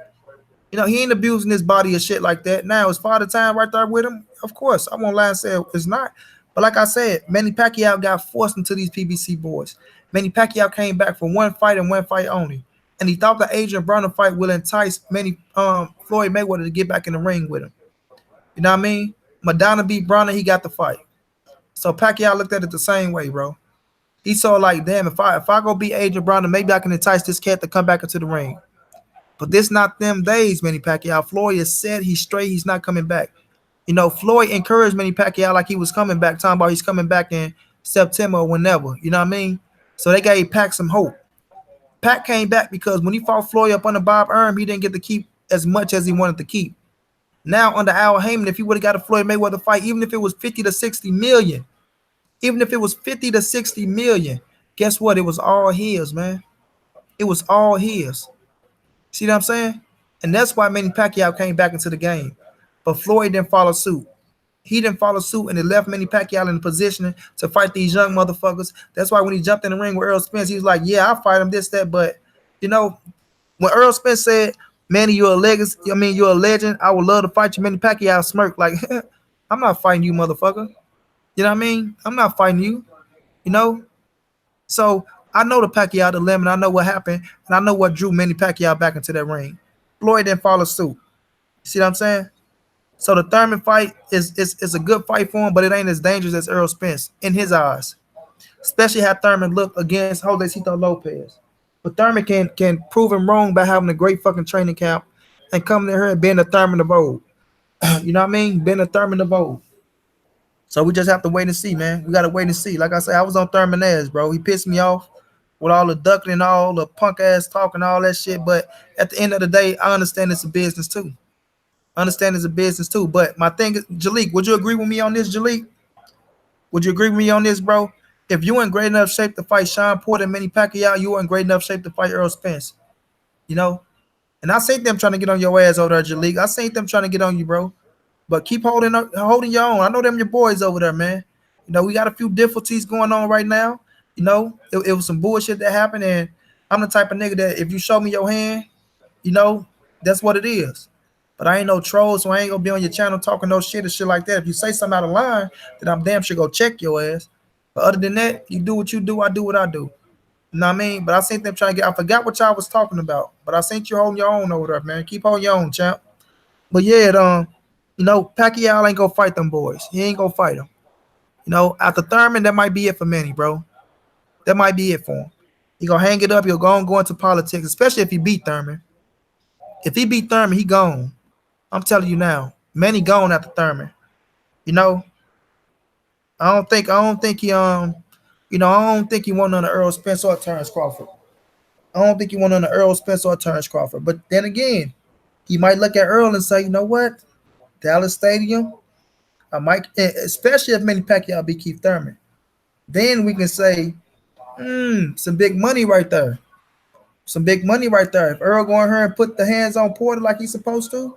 You know, he ain't abusing his body or shit like that. Now, is Father Time right there with him? Of course. I won't lie and say it's not. But like I said, Manny Pacquiao got forced into these PBC boys. Manny Pacquiao came back for one fight and one fight only. And he thought the Adrian Broner fight will entice Floyd Mayweather to get back in the ring with him. You know what I mean? Madonna beat Broner, he got the fight. So Pacquiao looked at it the same way, bro. He saw like, damn, if I go beat Adrian Broner, maybe I can entice this cat to come back into the ring. But this not them days, Manny Pacquiao. Floyd is set, he's straight, he's not coming back. You know, Floyd encouraged Manny Pacquiao like he was coming back, talking about he's coming back in September or whenever. You know what I mean? So they gave Pac some hope. Pac came back because when he fought Floyd up under Bob Arum, he didn't get to keep as much as he wanted to keep. Now under Al Heyman, if he would have got a Floyd Mayweather fight, even if it was 50 to 60 million, guess what? It was all his, man. It was all his. See what I'm saying? And that's why Manny Pacquiao came back into the game. But Floyd didn't follow suit. He didn't follow suit, and it left Manny Pacquiao in the position to fight these young motherfuckers. That's why when he jumped in the ring with Earl Spence, he was like, yeah, I'll fight him, this, that. But, you know, when Earl Spence said, Manny, you're a legacy, you're a legend, I would love to fight you, Manny Pacquiao smirked like, I'm not fighting you, motherfucker. You know what I mean? I'm not fighting you, you know? So I know the Pacquiao dilemma, I know what happened, and I know what drew Manny Pacquiao back into that ring. Floyd didn't follow suit. See what I'm saying? So the Thurman fight is a good fight for him, but it ain't as dangerous as Earl Spence in his eyes. Especially how Thurman looked against Josecito Lopez. But Thurman can prove him wrong by having a great fucking training camp and coming in here and being a Thurman of old. You know what I mean? Being a Thurman of old. So we just have to wait and see, man. We gotta wait and see. Like I said, I was on Thurman ass, bro. He pissed me off with all the ducking and all the punk ass talking, all that shit. But at the end of the day, I understand it's a business too. I understand it's a business too. But my thing is, Jalik, would you agree with me on this, Jalik? Would you agree with me on this, bro? If you in great enough shape to fight Sean Porter and Manny Pacquiao, you in great enough shape to fight Earl Spence. You know? And I seen them trying to get on your ass over there, Jalik. I seen them trying to get on you, bro. But keep holding your own. I know them your boys over there, man. You know, we got a few difficulties going on right now. You know, it was some bullshit that happened, and I'm the type of nigga that if you show me your hand, you know, that's what it is. But I ain't no troll, so I ain't gonna be on your channel talking no shit and shit like that. If you say something out of line, then I'm damn sure go check your ass. But other than that, you do what you do, I do what I do. You know what I mean? But I seen them trying to get. I forgot what y'all was talking about, but I seen you holding your own over there, man. Keep holding your own, champ. But yeah, you know, Pacquiao ain't gonna fight them boys. He ain't gonna fight them. You know, after Thurman, that might be it for Manny, bro. That might be it for him. He gonna hang it up. He'll go into politics, especially if he beat Thurman. If he beat Thurman, he gone. I'm telling you now, Manny gone after Thurman. You know, I don't think he you know, I don't think he won on the Earl Spence or Terrance Crawford. I don't think he won on the Earl Spence or Terrance Crawford. But then again, he might look at Earl and say, you know what, Dallas Stadium, I might, especially if Manny Pacquiao beat Keith Thurman. Then we can say, some big money right there. Some big money right there. If Earl go in here and put the hands on Porter like he's supposed to,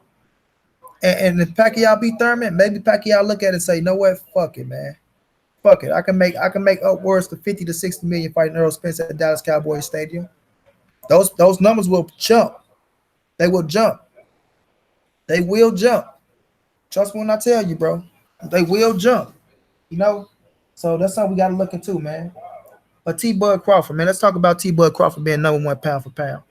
and if Pacquiao beat Thurman, maybe Pacquiao look at it and say, you know what, fuck it, man. Fuck it. I can make upwards to 50 to 60 million fighting Earl Spence at Dallas Cowboys Stadium. Those numbers will jump. They will jump. They will jump. Trust me when I tell you, bro. They will jump. You know? So that's something we gotta look into, man. But T Bud Crawford, man, let's talk about T Bud Crawford being #1 pound for pound.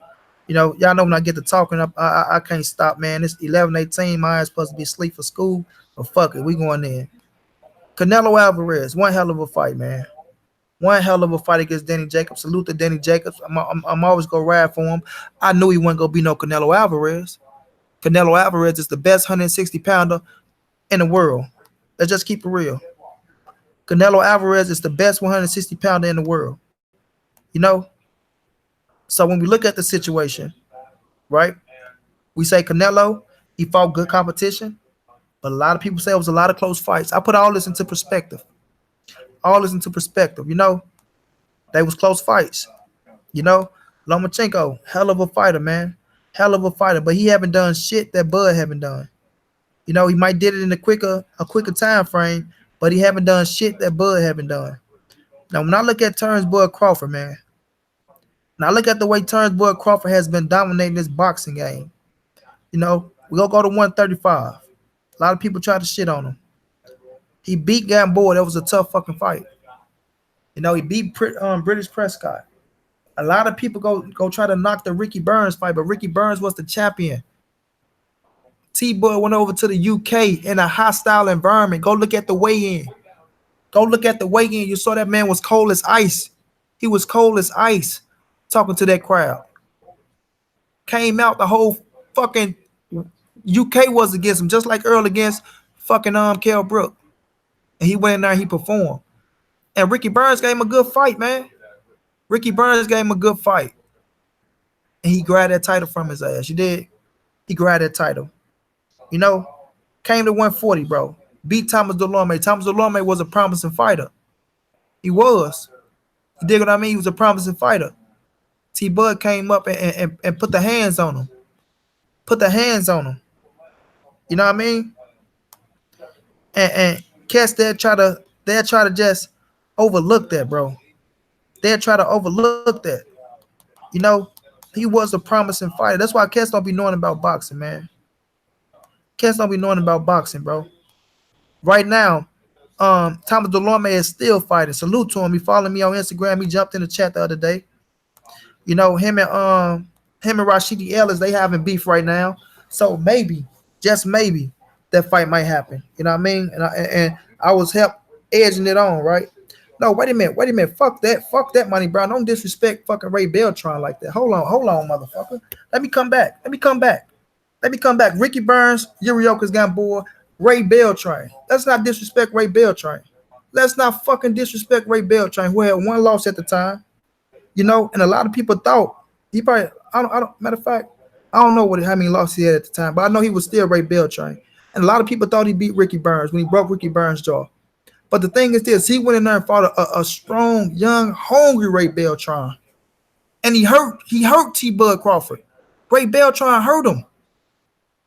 You know, y'all know when I get to talking up, I can't stop, man. It's 11:18. My ass supposed to be asleep for school, but fuck it, we going in. Canelo Alvarez, one hell of a fight, man. One hell of a fight against Danny Jacobs. Salute to Danny Jacobs. I'm always gonna ride for him. I knew he wasn't gonna be no Canelo Alvarez. Canelo Alvarez is the best 160 pounder in the world. Let's just keep it real. Canelo Alvarez is the best 160 pounder in the world. You know? So when we look at the situation, right? We say Canelo, he fought good competition, but a lot of people say it was a lot of close fights. I put all this into perspective. All this into perspective. You know, they was close fights. You know, Lomachenko, hell of a fighter, man. Hell of a fighter, but he haven't done shit that Bud haven't done. You know, he might did it in a quicker time frame, but he haven't done shit that Bud haven't done. Now, when I look at Terrance Bud Crawford, man, now look at the way Terrance Bud Crawford has been dominating this boxing game. You know, we gonna go to 135. A lot of people try to shit on him. He beat Gamboa. That was a tough fucking fight. You know, he beat British Prescott. A lot of people go try to knock the Ricky Burns fight, but Ricky Burns was the champion. T-Bud went over to the UK in a hostile environment. Go look at the weigh-in. Go look at the weigh-in. You saw that man was cold as ice. He was cold as ice talking to that crowd. Came out the whole fucking UK was against him, just like Earl against fucking Kell Brook. And he went in there and he performed. And Ricky Burns gave him a good fight, man. Ricky Burns gave him a good fight. And he grabbed that title from his ass. You did? He grabbed that title. You know, came to 140, bro. Beat Thomas Delorme. Thomas Delorme was a promising fighter. He was. You dig what I mean? He was a promising fighter. T-Bud came up and put the hands on him. Put the hands on him. You know what I mean? And cats they'll try to just overlook that, bro. They'll try to overlook that. You know, he was a promising fighter. That's why cats don't be knowing about boxing, man. Cats don't be knowing about boxing, bro. Right now, Thomas Delorme is still fighting. Salute to him. He followed me on Instagram. He jumped in the chat the other day. You know, him and Rashidi Ellis, they having beef right now. So maybe, just maybe, that fight might happen. You know what I mean? And I was help edging it on, right? No, wait a minute. Fuck that money, bro. Don't disrespect fucking Ray Beltran like that. Hold on, motherfucker. Let me come back. Let me come back. Ricky Burns, Yurioka's Gamboa, Ray Beltran. Let's not disrespect Ray Beltran. Let's not fucking disrespect Ray Beltran, who had one loss at the time. And a lot of people thought he probably, matter of fact, I don't know how many losses he had at the time, but I know he was still Ray Beltran. And a lot of people thought he beat Ricky Burns when he broke Ricky Burns' jaw. But the thing is this, he went in there and fought a strong, young, hungry Ray Beltran. And he hurt T-Bud Crawford. Ray Beltran hurt him.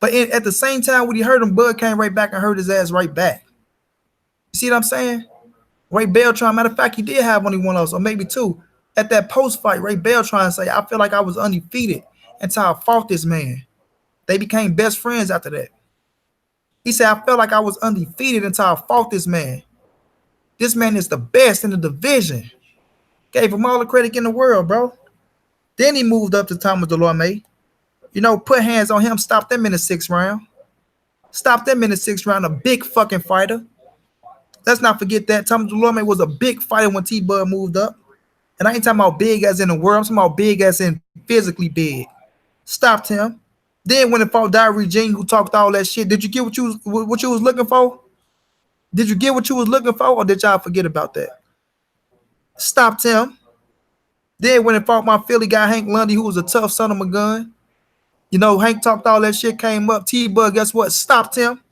But at the same time, when he hurt him, Bud came right back and hurt his ass right back. You see what I'm saying? Ray Beltran, matter of fact, he did have only one loss, or maybe two. At that post-fight, Ray Beltran said, I feel like I was undefeated until I fought this man. They became best friends after that. He said, I felt like I was undefeated until I fought this man. This man is the best in the division. Gave him all the credit in the world, bro. Then he moved up to Thomas Delorme. Put hands on him, stopped them in the 6th round. Stopped them in the 6th round, a big fucking fighter. Let's not forget that. Thomas Delorme was a big fighter when T-Bud moved up. And I ain't talking about big as in the world. I'm talking about big as in physically big. Stopped him. Then when it fought Diary Jean, who talked all that shit, did you get what you was looking for? Did you get what you was looking for, or did y'all forget about that? Stopped him. Then when it fought my Philly guy, Hank Lundy, who was a tough son of a gun, Hank talked all that shit, came up. T-Bud, guess what? Stopped him.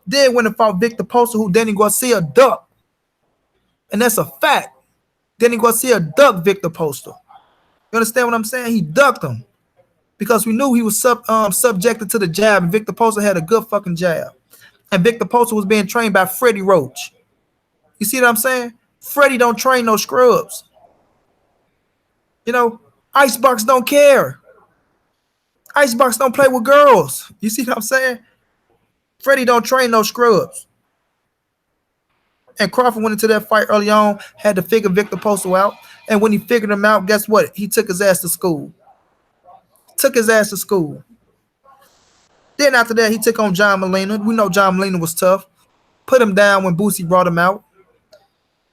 Then when it fought Victor Poster, who Danny Garcia ducked. And that's a fact. Danny Garcia ducked Victor Poster. You understand what I'm saying? He ducked him. Because we knew he was subjected to the jab, and Victor Poster had a good fucking jab. And Victor Poster was being trained by Freddie Roach. You see what I'm saying? Freddie don't train no scrubs. Icebox don't care. Icebox don't play with girls. You see what I'm saying? Freddie don't train no scrubs. And Crawford went into that fight early on, had to figure Victor Poster out. And when he figured him out, guess what? He took his ass to school. Then after that, he took on John Molina. We know John Molina was tough. Put him down when Boosie brought him out.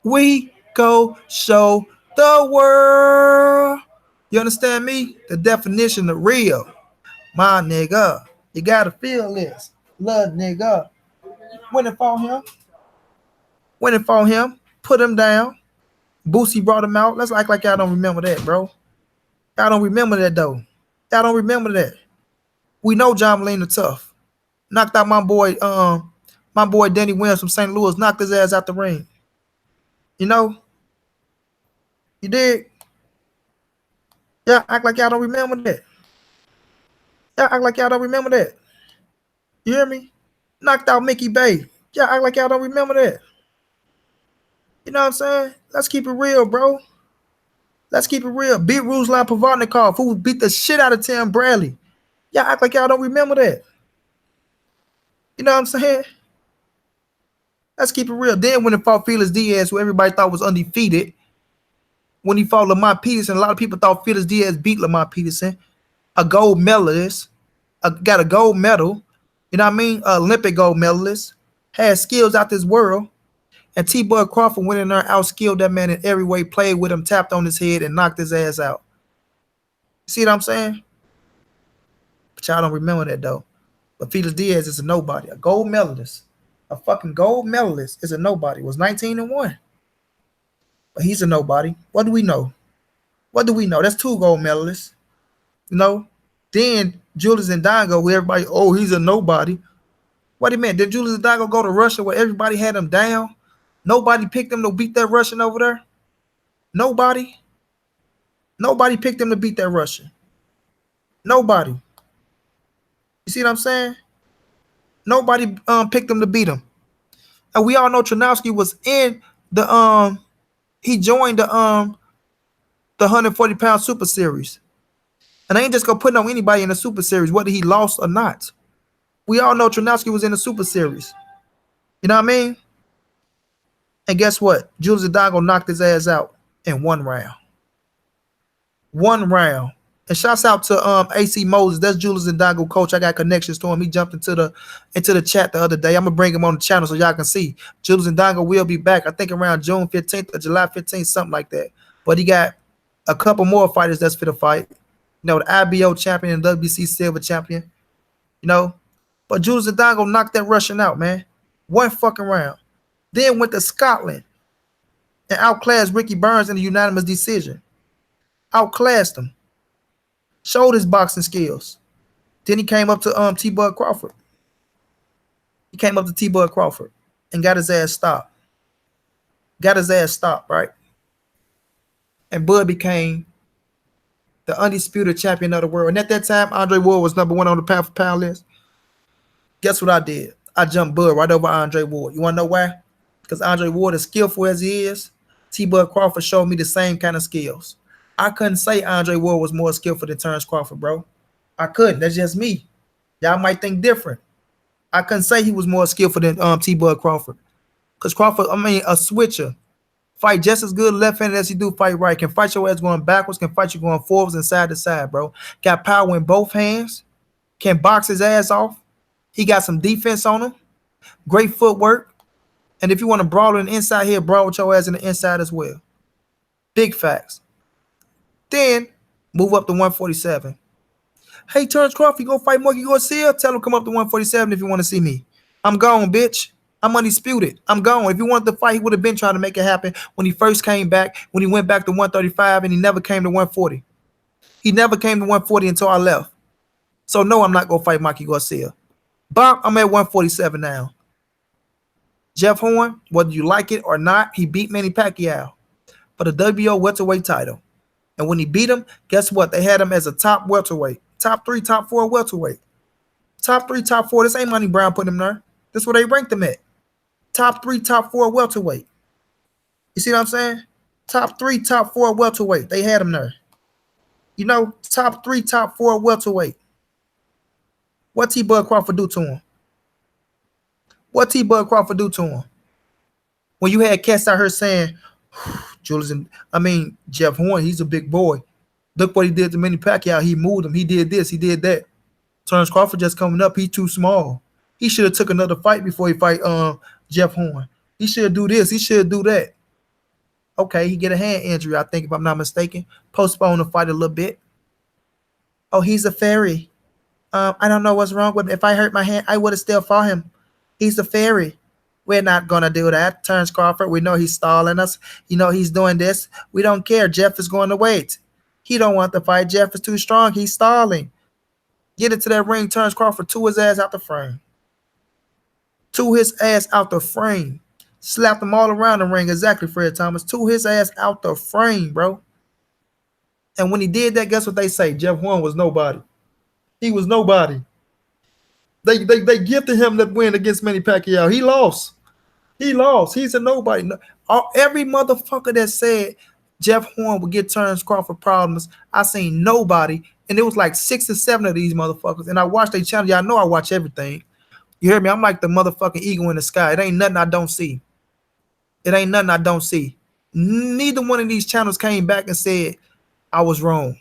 We go show the world. You understand me? The definition of real. My nigga. You gotta feel this. Love nigga. When it fought him. Put him down. Boosie brought him out. Let's act like y'all don't remember that, bro. Y'all don't remember that, though. Y'all don't remember that. We know John Molina tough. Knocked out my boy Danny Williams from St. Louis. Knocked his ass out the ring. You did. Y'all act like y'all don't remember that. You hear me? Knocked out Mickey Bay. Y'all act like y'all don't remember that. You know what I'm saying? Let's keep it real, bro. Let's keep it real. Beat Ruslan Pavarnikov, who beat the shit out of Tim Bradley. Y'all act like y'all don't remember that. You know what I'm saying? Let's keep it real. Then when it fought Felix Diaz, who everybody thought was undefeated, when he fought Lamont Peterson, a lot of people thought Felix Diaz beat Lamont Peterson, a gold medalist, got a gold medal, you know what I mean? Olympic gold medalist, had skills out this world. And T-Bud Crawford went in there, outskilled that man in every way, played with him, tapped on his head, and knocked his ass out. See what I'm saying? But y'all don't remember that, though. But Felix Diaz is a nobody, a gold medalist. A fucking gold medalist is a nobody. Was 19-1. But he's a nobody. What do we know? That's 2 gold medalists. Then Julius Ndongo, who everybody, he's a nobody. What do you mean? Did Julius Ndongo go to Russia where everybody had him down? Nobody picked him to beat that Russian over there? Nobody picked him to beat that Russian. Nobody. You see what I'm saying? Nobody picked him to beat him. And we all know Tranowski was in the he joined the 140-pound Super Series. And I ain't just gonna put on anybody in the Super Series, whether he lost or not. We all know Tranowski was in the Super Series. You know what I mean? And guess what? Julius Ndongo knocked his ass out in 1 round. 1 round. And shouts out to AC Moses. That's Julius Ndongo coach. I got connections to him. He jumped into the chat the other day. I'm gonna bring him on the channel so y'all can see. Julius Ndongo will be back. I think around June 15th or July 15th, something like that. But he got a couple more fighters that's fit to fight. The IBO champion and WBC silver champion. you know. But Jules Hidalgo knocked that Russian out, man. One fucking round. Then went to Scotland and outclassed Ricky Burns in a unanimous decision. Outclassed him. Showed his boxing skills. Then he came up to T-Bud Crawford. He came up to T-Bud Crawford and got his ass stopped. Got his ass stopped, right? And Bud became the undisputed champion of the world. And at that time, Andre Ward was #1 on the pound for pound list. Guess what I did? I jumped Bud right over Andre Ward. You want to know why? Because Andre Ward, as skillful as he is, T-Bud Crawford showed me the same kind of skills. I couldn't say Andre Ward was more skillful than Terrance Crawford, bro. I couldn't. That's just me. Y'all might think different. I couldn't say he was more skillful than T-Bud Crawford. Because Crawford, a switcher. Fight just as good left-handed as he do fight right. Can fight your ass going backwards, can fight you going forwards and side to side, bro. Got power in both hands. Can box his ass off. He got some defense on him. Great footwork. And if you want to brawl on the inside, he'll brawl with your ass in the inside as well. Big facts. Then move up to 147. Hey, Terrance Crawford, you gonna fight Monkey Garcia? Tell him come up to 147 if you want to see me. I'm gone, bitch. I'm undisputed. I'm gone. If he wanted to fight, he would have been trying to make it happen when he first came back, when he went back to 135, and he never came to 140. He never came to 140 until I left. So, no, I'm not going to fight Monkey Garcia. Bob, I'm at 147 now. Jeff Horn, whether you like it or not, he beat Manny Pacquiao for the WBO welterweight title. And when he beat him, guess what? They had him as a top welterweight. Top 3, top 4 welterweight. Top 3, top 4. This ain't Money Brown putting him there. This is where they ranked him at. Top 3, top 4 welterweight. You see what I'm saying? Top 3, top 4 welterweight. They had him there. You know, top 3, top 4 welterweight. What T-Bud Crawford do to him? What T-Bud Crawford do to him? When you had cats out here saying, Jeff Horn, he's a big boy. Look what he did to Manny Pacquiao. He moved him. He did this. He did that. Terrance Crawford just coming up. He too small. He should have took another fight before he fight Jeff Horn. He should do this. He should do that. Okay, he get a hand injury, I think, if I'm not mistaken. Postpone the fight a little bit. Oh, he's a fairy. I don't know what's wrong with him. If I hurt my hand, I would have still fought him. He's a fairy. We're not going to do that. Terrance Crawford, we know he's stalling us. You know, he's doing this. We don't care. Jeff is going to wait. He don't want the fight. Jeff is too strong. He's stalling. Get into that ring. Terrance Crawford, to his ass out the frame. To his ass out the frame. Slapped him all around the ring. Exactly, Fred Thomas. To his ass out the frame, bro. And when he did that, guess what they say? Jeff Horn was nobody. He was nobody. They gifted him that win against Manny Pacquiao. He lost. He lost. He's a nobody. Every motherfucker that said Jeff Horn would get Terrance Crawford problems, I seen nobody. And it was like 6 or 7 of these motherfuckers. And I watched their channel. Y'all know I watch everything. You hear me? I'm like the motherfucking eagle in the sky. It ain't nothing I don't see. It ain't nothing I don't see. Neither one of these channels came back and said I was wrong.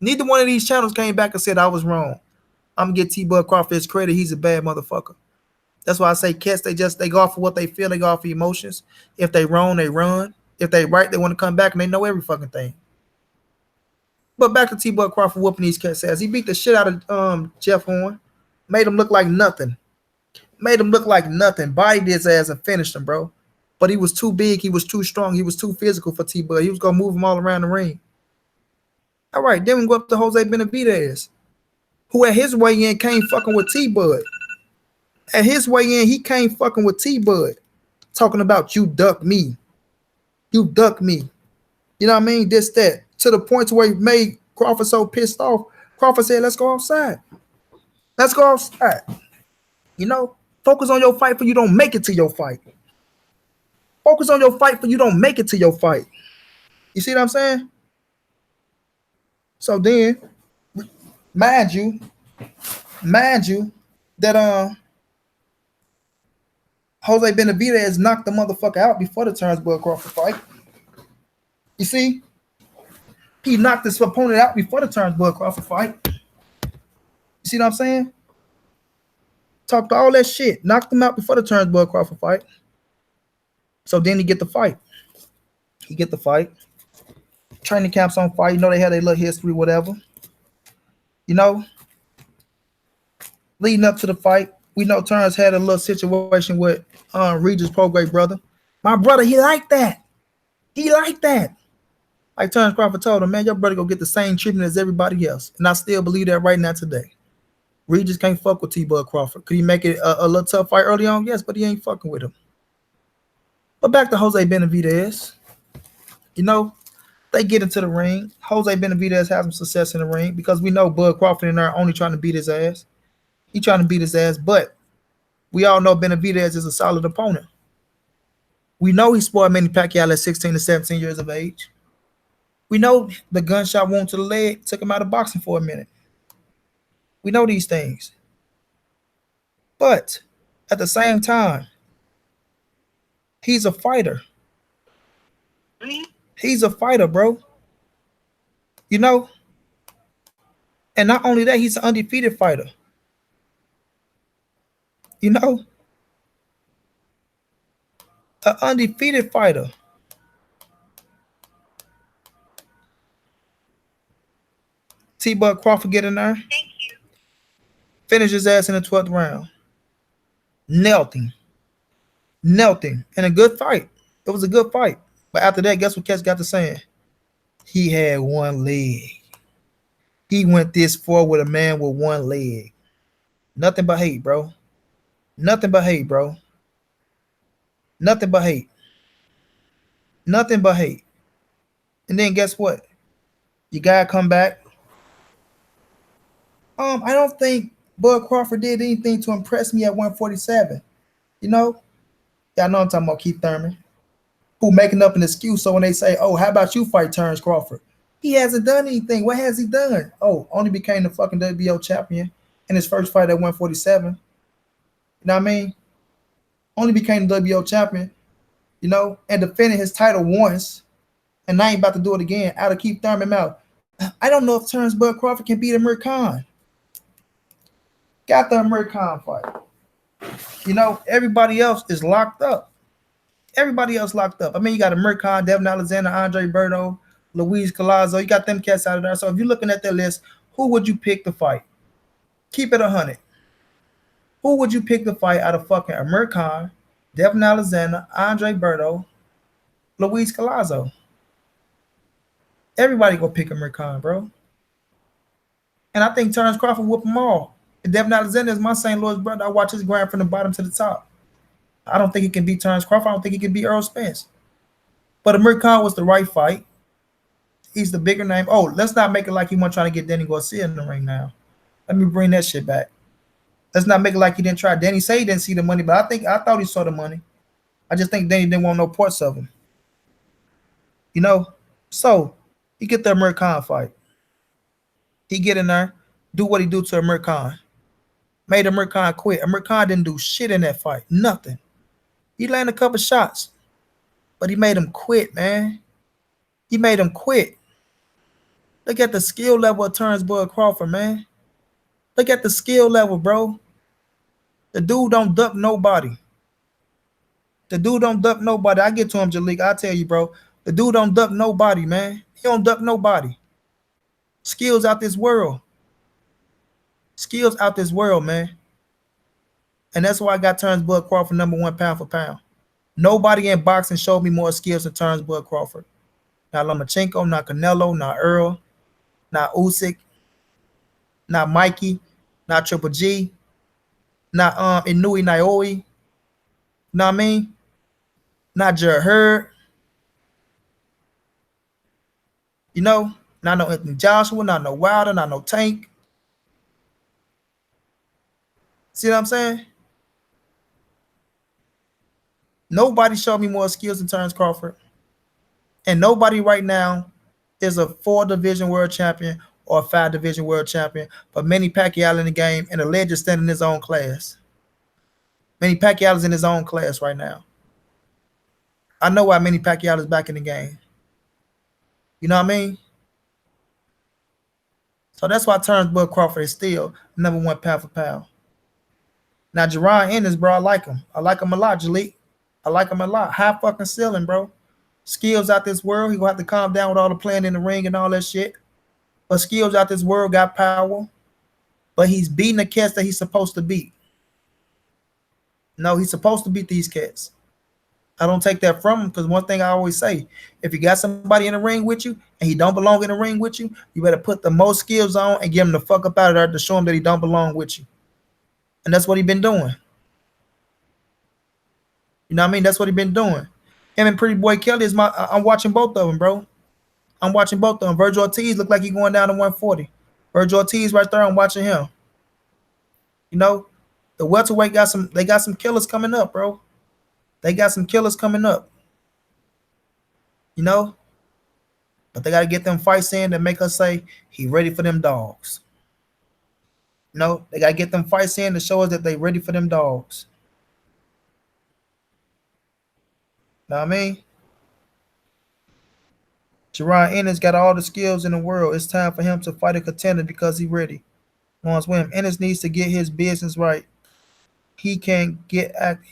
Neither one of these channels came back and said I was wrong. I'm going to get T-Bud Crawford his credit. He's a bad motherfucker. That's why I say cats, they go off of what they feel. They go off of emotions. If they wrong, they run. If they right, they want to come back, and they know every fucking thing. But back to T-Bud Crawford whooping these cats' ass. He beat the shit out of Jeff Horn. Made him look like nothing. Made him look like nothing. Bodied his ass and finished him, bro. But he was too big. He was too strong. He was too physical for T-Bud. He was going to move him all around the ring. All right, then we go up to Jose Benavidez, who at his weigh-in came fucking with T-Bud. At his weigh-in, he came fucking with T-Bud. Talking about you duck me. You duck me. You know what I mean? This, that. To the point where he made Crawford so pissed off. Crawford said, let's go outside. Let's go outside. You know, focus on your fight for you don't make it to your fight. Focus on your fight for you don't make it to your fight. You see what I'm saying? So then, mind you, that Jose Benavidez knocked the motherfucker out before the Terrance Crawford fight. You see? He knocked his opponent out before the Terrance Crawford fight. You see what I'm saying? Talked all that shit. Knocked him out before the Terrance Crawford fight. So then he get the fight. He get the fight. Training camps on fight. You know they had their little history, whatever. You know? Leading up to the fight, we know Terrance had a little situation with Regis Prograis brother. My brother, he like that. He like that. Like Terrance Crawford told him, man, your brother go get the same treatment as everybody else. And I still believe that right now today. Regis can't fuck with T-Bud Crawford. Could he make it a little tough fight early on? Yes, but he ain't fucking with him. But back to Jose Benavidez. You know, they get into the ring. Jose Benavidez has some success in the ring because we know Bud Crawford and there only trying to beat his ass. He trying to beat his ass, but we all know Benavidez is a solid opponent. We know he spoiled Manny Pacquiao at 16 to 17 years of age. We know the gunshot wound to the leg took him out of boxing for a minute. We know these things. But at the same time, he's a fighter. He's a fighter, bro. You know? And not only that, he's an undefeated fighter. You know? An undefeated fighter. T-Bud Crawford get in there. Finish his ass in the 12th round. Knelt him. In a good fight. It was a good fight. But after that, guess what Catch got to saying? He had one leg. He went this far with a man with one leg. Nothing but hate, bro. Nothing but hate, bro. Nothing but hate. Nothing but hate. And then guess what? You gotta come back. I don't think Bud Crawford did anything to impress me at 147. You know? Y'all know I'm talking about Keith Thurman. Who making up an excuse so when they say, oh, how about you fight Terrance Crawford? He hasn't done anything. What has he done? Oh, only became the fucking WBO champion in his first fight at 147. You know what I mean? Only became the WBO champion, you know, and defended his title once, and now he about to do it again out of Keith Thurman mouth. I don't know if Terrance Bud Crawford can beat Amir Khan. Got the Amir Khan fight. You know, everybody else is locked up. Everybody else locked up. I mean, you got Amir Khan, Devin Alexander, Andre Berto, Luis Collazo. You got them cats out of there. So if you're looking at that list, who would you pick to fight? Keep it 100. Who would you pick to fight out of fucking Amir Khan, Devin Alexander, Andre Berto, Luis Collazo? Everybody go pick Amir Khan, bro. And I think Terrance Crawford whoop them all. And Devin Alexander is my St. Louis brother. I watch his grind from the bottom to the top. I don't think he can beat Terrance Crawford. I don't think he can beat Earl Spence. But Amir Khan was the right fight. He's the bigger name. Oh, let's not make it like he wasn't trying to get Danny Garcia in the ring now. Let me bring that shit back. Let's not make it like he didn't try. Danny said he didn't see the money, but I thought he saw the money. I just think Danny didn't want no parts of him. You know? So, he get the Amir Khan fight. He get in there, do what he do to Amir Khan. Made Amir Khan quit. Amir Khan didn't do shit in that fight. Nothing. He landed a couple shots, but he made him quit, man. He made him quit. Look at the skill level of Terrance Bud Crawford, man. Look at the skill level, bro. The dude don't duck nobody. The dude don't duck nobody. I get to him, Jalik. I tell you, bro. The dude don't duck nobody, man. He don't duck nobody. Skills out this world. Skills out this world, man. And that's why I got Terrance Bud Crawford #1 pound for pound. Nobody in boxing showed me more skills than Terrance Bud Crawford. Not Lomachenko, not Canelo, not Earl, not Usyk, not Mikey, not Triple G, not Inui Naoi. Know what I mean? Not Jared Hurd. You know, not no Anthony Joshua, not no Wilder, not no Tank. See what I'm saying? Nobody showed me more skills than Terrance Crawford. And nobody right now is a 4-division world champion or a 5-division world champion. But Manny Pacquiao in the game, and the legend standing in his own class. Manny Pacquiao is in his own class right now. I know why Manny Pacquiao is back in the game. You know what I mean? So that's why Terrance Bud Crawford is still #1 pound for pound. Now, Jerron Ennis, bro, I like him. I like him a lot, Jalik. I like him a lot. High fucking ceiling, bro. Skills out this world. He gonna have to calm down with all the playing in the ring and all that shit. But skills out this world, got power. but he's beating the cats that he's supposed to beat. No, he's supposed to beat these cats. I don't take that from him because one thing I always say, if you got somebody in the ring with you and he don't belong in the ring with you, you better put the most skills on and get him the fuck up out of there to show him that he don't belong with you. And that's what he been doing. You know what I mean? That's what he been doing. Him and Pretty Boy Kelly is my. I'm watching both of them, bro. I'm watching both of them. Virgil Ortiz look like he going down to 140. Virgil Ortiz right there. I'm watching him. You know, the welterweight got some. They got some killers coming up, bro. They got some killers coming up. You know, but they got to get them fights in that make us say he ready for them dogs. No, they got to get them fights in to show us that they ready for them dogs. Know what I mean? Jerron Ennis got all the skills in the world. It's time for him to fight a contender because he ready. Lawrence Williams. Ennis needs to get his business right. He can get active.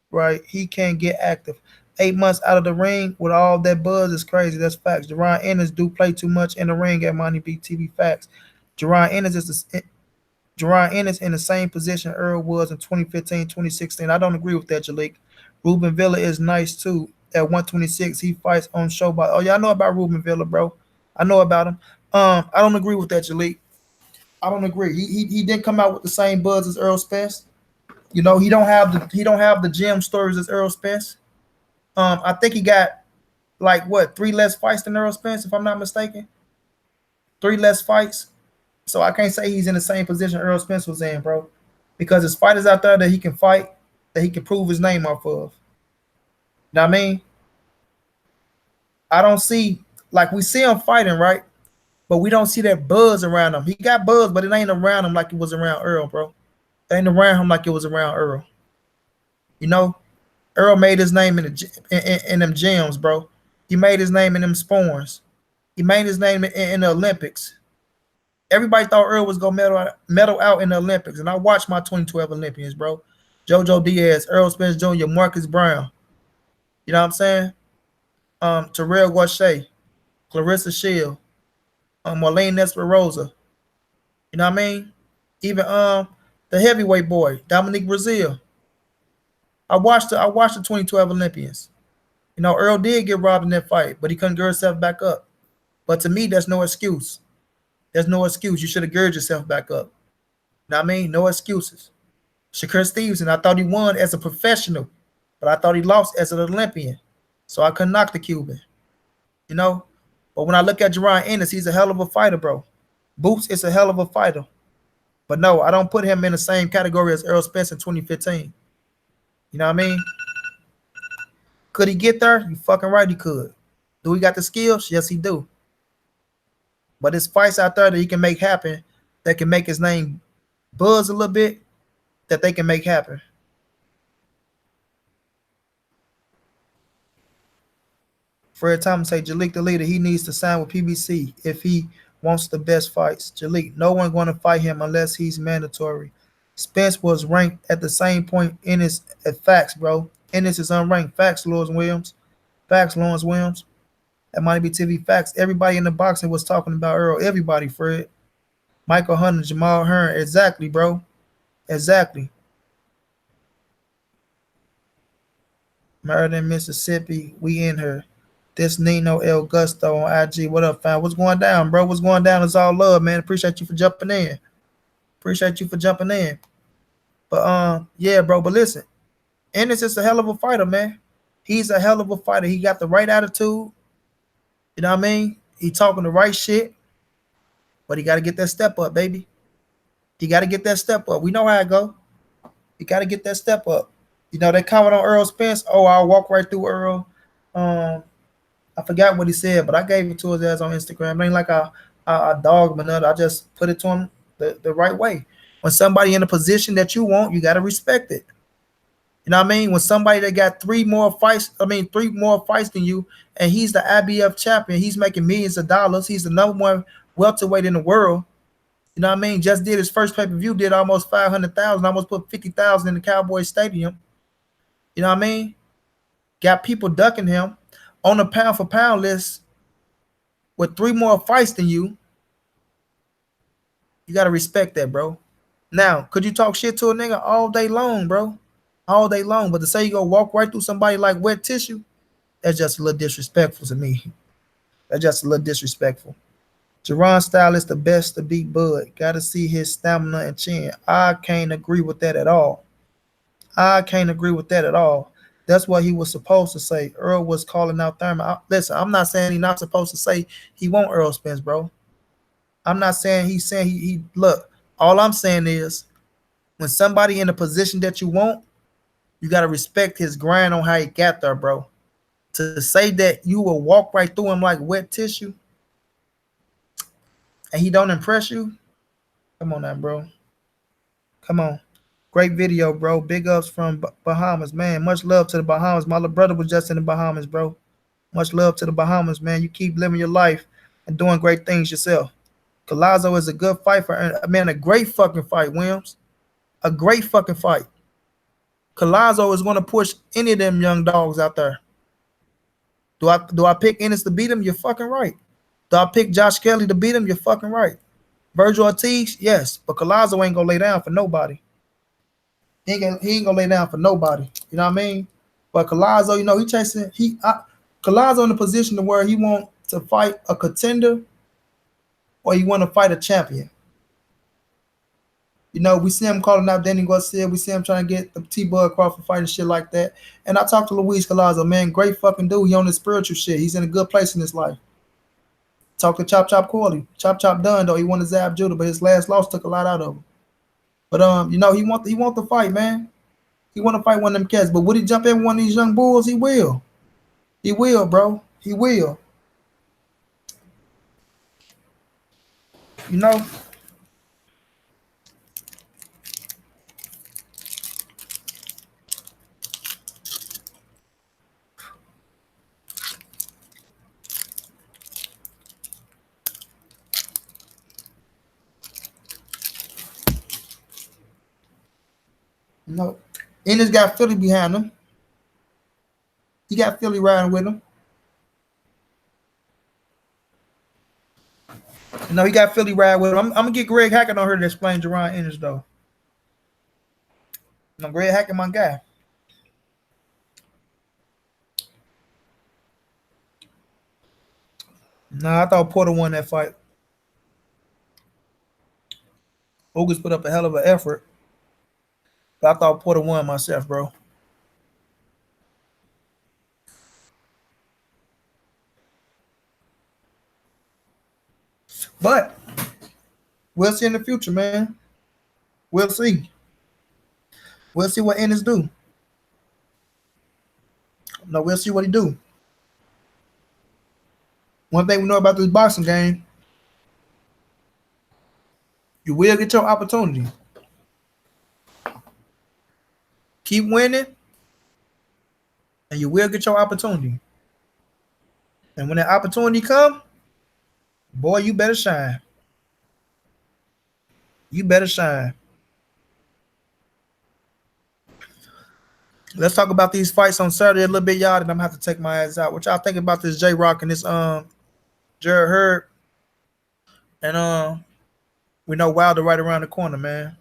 Right. He can get active. 8 months out of the ring with all that buzz is crazy. That's facts. Jerron Ennis do play too much in the ring at Money Beat TV. Facts. Jerron Ennis is the Jerron Ennis in the same position Earl was in 2015, 2016. I don't agree with that, Jalik. Ruben Villa is nice too. At 126, he fights on show by. Oh, yeah, I know about Ruben Villa, bro. I know about him. I don't agree with that, Jalik. I don't agree. He didn't come out with the same buzz as Earl Spence. You know, he don't have the gym stories as Earl Spence. I think he got like what 3 less fights than Earl Spence, if I'm not mistaken. 3 less fights. So I can't say he's in the same position Earl Spence was in, bro. Because there's fighters out there that he can fight, that he can prove his name off of. You know what I mean? I don't see like we see him fighting, right? But we don't see that buzz around him. He got buzz, but it ain't around him like it was around Earl, bro. It ain't around him like it was around Earl. You know, Earl made his name in them gyms, bro. He made his name in them sporns. He made his name in the Olympics. Everybody thought Earl was gonna medal out in the Olympics, and I watched my 2012 Olympians, bro. JoJo Diaz, Earl Spence Jr., Marcus Brown. You know what I'm saying? Terrell Guache, Clarissa Shield, Marlene Nesperosa. You know what I mean? Even the heavyweight boy, Dominique Brazil. I watched the 2012 Olympians. You know, Earl did get robbed in that fight, but he couldn't gird himself back up. But to me, that's no excuse. There's no excuse. You should have girded yourself back up. You know what I mean? No excuses. Shakur Stevenson, I thought he won as a professional, but I thought he lost as an Olympian. So I couldn't knock the Cuban. You know? But when I look at Jerron Ennis, he's a hell of a fighter, bro. Boots is a hell of a fighter. But no, I don't put him in the same category as Earl Spence in 2015. You know what I mean? Could he get there? You fucking right he could. Do he got the skills? Yes, he do. But there's fights out there that he can make happen that can make his name buzz a little bit that they can make happen. Fred Thomas say Jalik the leader, he needs to sign with PBC if he wants the best fights. Jalik, no one going to fight him unless he's mandatory. Spence was ranked at the same point in his at facts, bro. Ennis is unranked. Facts, Lawrence Williams. Facts, Lawrence Williams. That might be TV facts. Everybody in the boxing was talking about Earl. Everybody, Fred. Michael Hunter, Jamal Hearn. Exactly, bro. Exactly. Meriden, Mississippi. We in her. This Nino El Gusto on IG. What up, fam? What's going down, bro? What's going down is all love, man. Appreciate you for jumping in. Appreciate you for jumping in. But yeah, bro. But listen, Ennis is a hell of a fighter, man. He's a hell of a fighter. He got the right attitude. You know what I mean? He talking the right shit. But he got to get that step up, baby. He got to get that step up. We know how it go. You got to get that step up. You know, they comment on Earl Spence. Oh, I'll walk right through Earl. I forgot what he said, but I gave it to his ass on Instagram. It ain't like I dog him or nothing. I just put it to him the right way. When somebody in a position that you want, you got to respect it. You know what I mean? When somebody that got three more fights than you, and he's the IBF champion, he's making millions of dollars. He's the number one welterweight in the world. You know what I mean? Just did his first pay-per-view, did almost 500,000, almost put 50,000 in the Cowboys Stadium. You know what I mean? Got people ducking him on the pound for pound list with three more fights than you. You gotta respect that, bro. Now, could you talk shit to a nigga all day long, bro? All day long. But to say you go walk right through somebody like wet tissue, that's just a little disrespectful to me. That's just a little disrespectful. Jerron style is the best to beat Bud. Gotta see his stamina and chin. I can't agree with that at all. I can't agree with that at all. That's what he was supposed to say. Earl was calling out Thurman. Listen, I'm not saying he's not supposed to say he won't Earl Spence, bro. I'm not saying he's saying he look. All I'm saying is when somebody in the position that you want, you gotta respect his grind on how he got there, bro. To say that you will walk right through him like wet tissue and he don't impress you, come on now, bro. Come on. Great video, bro. Big ups from Bahamas, man. Much love to the Bahamas. My little brother was just in the Bahamas, bro. Much love to the Bahamas, man. You keep living your life and doing great things yourself. Collazo is a good fight for man, a great fucking fight, Williams. A great fucking fight. Collazo is going to push any of them young dogs out there. Do I pick Ennis to beat him? You're fucking right. Do I pick Josh Kelly to beat him? You're fucking right. Virgil Ortiz, yes, but Collazo ain't gonna lay down for nobody. He ain't gonna lay down for nobody. You know what I mean? But Collazo, he chasing Collazo in a position to where he want to fight a contender or he want to fight a champion. We see him calling out Danny Garcia. We see him trying to get the T-Bud Crawford fight and shit like that. And I talked to Luis Collazo, man, great fucking dude. He on his spiritual shit. He's in a good place in his life. Talk to Chop Chop Corley. Chop Chop done though. He won the Zab Judah, but his last loss took a lot out of him. But he want the fight, man. He want to fight one of them cats. But would he jump in one of these young bulls? He will. He will, bro. He will. You know. No. Ennis got Philly behind him. He got Philly riding with him. He got Philly riding with him. I'm gonna get Greg Hackett on here to explain Jerron Ennis though. Greg Hackett, my guy. Nah, I thought Porter won that fight. August put up a hell of an effort. But I thought Porter won myself, bro. But we'll see in the future, man. We'll see. We'll see what Ennis do. No, we'll see what he do. One thing we know about this boxing game, you will get your opportunity. Keep winning, and you will get your opportunity. And when that opportunity come, boy, you better shine. You better shine. Let's talk about these fights on Saturday a little bit, y'all, and I'm gonna have to take my ass out. What y'all think about this J-Rock and this Jared Hurd? And we know Wilder right around the corner, man.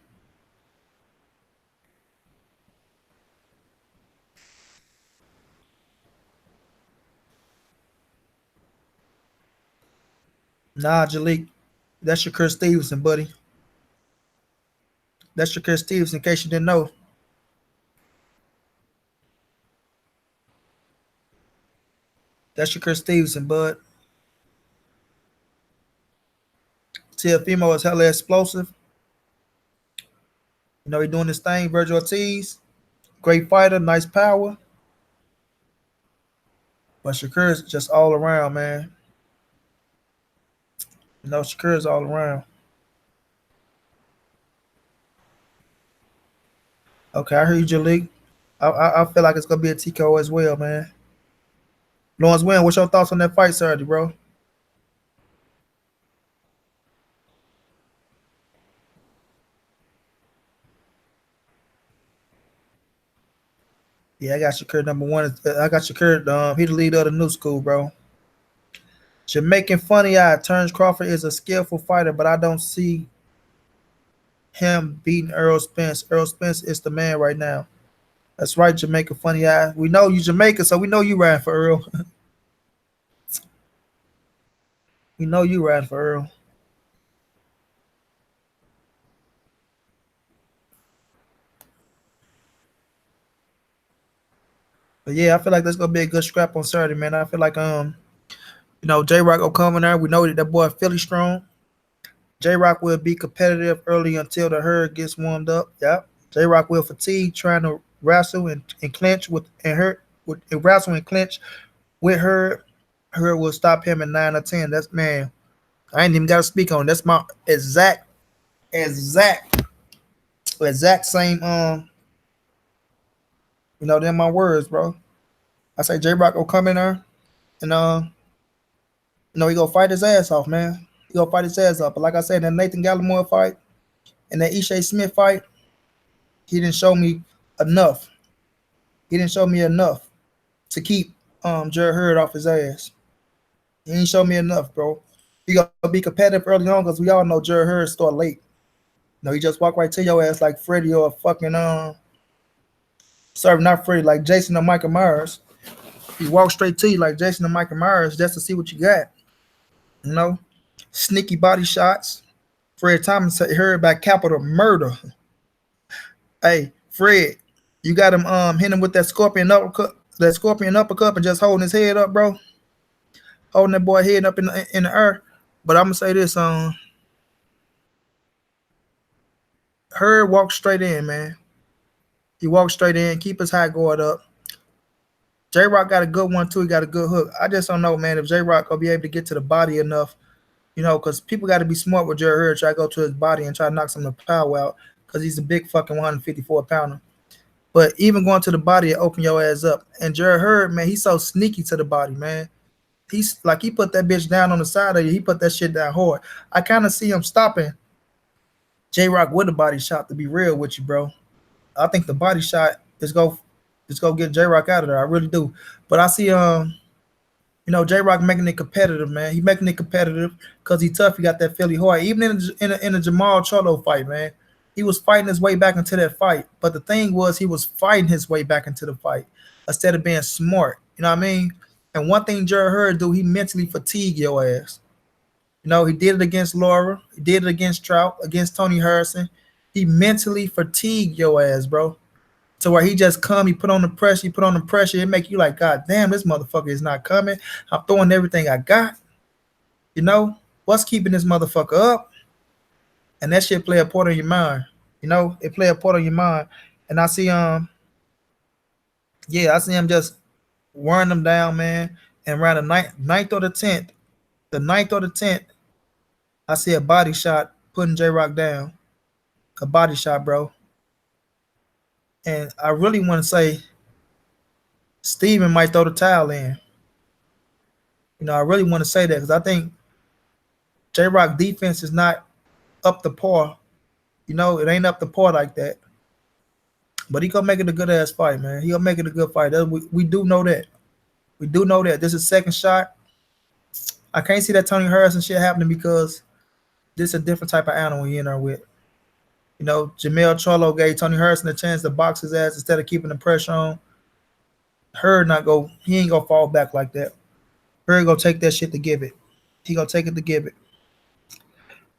Nah, Jalik, that's your Chris Stevenson, buddy. That's your Chris Stevenson, in case you didn't know. That's your Chris Stevenson, bud. Teofimo is hella explosive. He doing his thing. Virgil Ortiz, great fighter, nice power. But Shakur is just all around, man. Shakur is all around. Okay, I heard you, Jalik. I feel like it's gonna be a TKO as well, man. Lawrence Wynn, what's your thoughts on that fight Saturday, bro? Yeah, I got Shakur number one. I got Shakur. He the leader of the new school, bro. Jamaican funny eye turns Crawford is a skillful fighter, but I don't see him beating Earl Spence. Earl Spence is the man right now. That's right, Jamaica funny eye. We know you Jamaica, so we know you riding for Earl. We know you riding for Earl. But yeah, I feel like that's gonna be a good scrap on Saturday, man. I feel like J Rock will come in there. We know that that boy Philly strong. J Rock will be competitive early until the herd gets warmed up. Yep. J Rock will fatigue trying to wrestle and clinch with her and wrestle and clinch with her. Her will stop him in 9 or 10. That's man. I ain't even gotta speak on it. That's my exact exact same they're my words, bro. I say J Rock will come in there and he gonna fight his ass off, man. He gonna fight his ass off. But like I said, that Nathan Gallimore fight and that Ishe Smith fight, he didn't show me enough. He didn't show me enough to keep Jared Hurd off his ass. He didn't show me enough, bro. He gonna be competitive early on because we all know Jared Hurd start late. He just walk right to your ass like Freddie or fucking sorry, not Freddie, like Jason or Michael Myers. He walk straight to you like Jason or Michael Myers just to see what you got. Sneaky body shots. Fred Thomas heard about capital murder. Hey, Fred, you got him hitting him with that scorpion uppercut, and just holding his head up, bro. Holding that boy head up in the air. But I'm gonna say this, Hurd walked straight in, man. He walked straight in, keep his high guard up. J Rock got a good one too. He got a good hook. I just don't know, man, if J Rock will be able to get to the body enough, because people got to be smart with Jared Hurd. Try to go to his body and try to knock some of the power out, because he's a big fucking 154 pounder. But even going to the body and open your ass up. And Jared Hurd, man, he's so sneaky to the body, man. He's like, he put that bitch down on the side of you. He put that shit down hard. I kind of see him stopping J Rock with a body shot, to be real with you, bro. I think the body shot is go get J Rock out of there. I really do. But I see J Rock making it competitive, man. He making it competitive because he tough. He got that Philly heart. Even in a Jamal Charlo fight, man, he was fighting his way back into that fight. But the thing was, he was fighting his way back into the fight instead of being smart. You know what I mean? And one thing Jared Hurd do, he mentally fatigue your ass. He did it against Laura. He did it against Trout, against Tony Harrison. He mentally fatigued your ass, bro. To where he just come, he put on the pressure, it make you like, God damn, this motherfucker is not coming. I'm throwing everything I got. What's keeping this motherfucker up? And that shit play a part of your mind. It play a part of your mind. And I see I see him just wearing them down, man. And around the ninth or the 10th, I see a body shot putting J Rock down. A body shot, bro. And I really want to say Steven might throw the towel in. I really want to say that because I think J Rock defense is not up to par. It ain't up to par like that. But he gonna make it a good ass fight, man. He gonna make it a good fight. We do know that. We do know that. This is second shot. I can't see that Tony Harrison shit happening because this is a different type of animal he in there with. Jamel Charlo gave Tony Harrison a chance to box his ass instead of keeping the pressure on. He ain't gonna fall back like that. Hurd gonna take that shit to give it. He gonna take it to give it.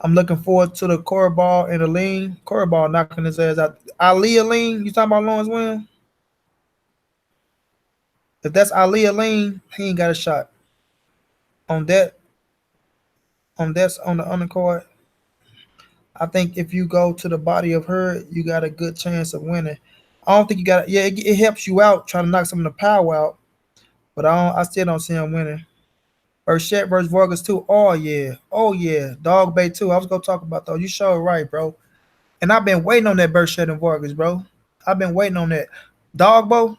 I'm looking forward to the Corey and the lean. Corey knocking his ass out. Ali Aline, you talking about Lawrence Williams? If that's Ali Aline, he ain't got a shot. On the undercard. I think if you go to the body of her, you got a good chance of winning. I don't think you got. Yeah, it helps you out trying to knock some of the power out, but I still don't see him winning. Burchett versus Vargas too. Oh yeah, Dog Bay too. I was gonna talk about those. You sure right, bro. And I've been waiting on that Burchett and Vargas, bro. I've been waiting on that. Dogbo,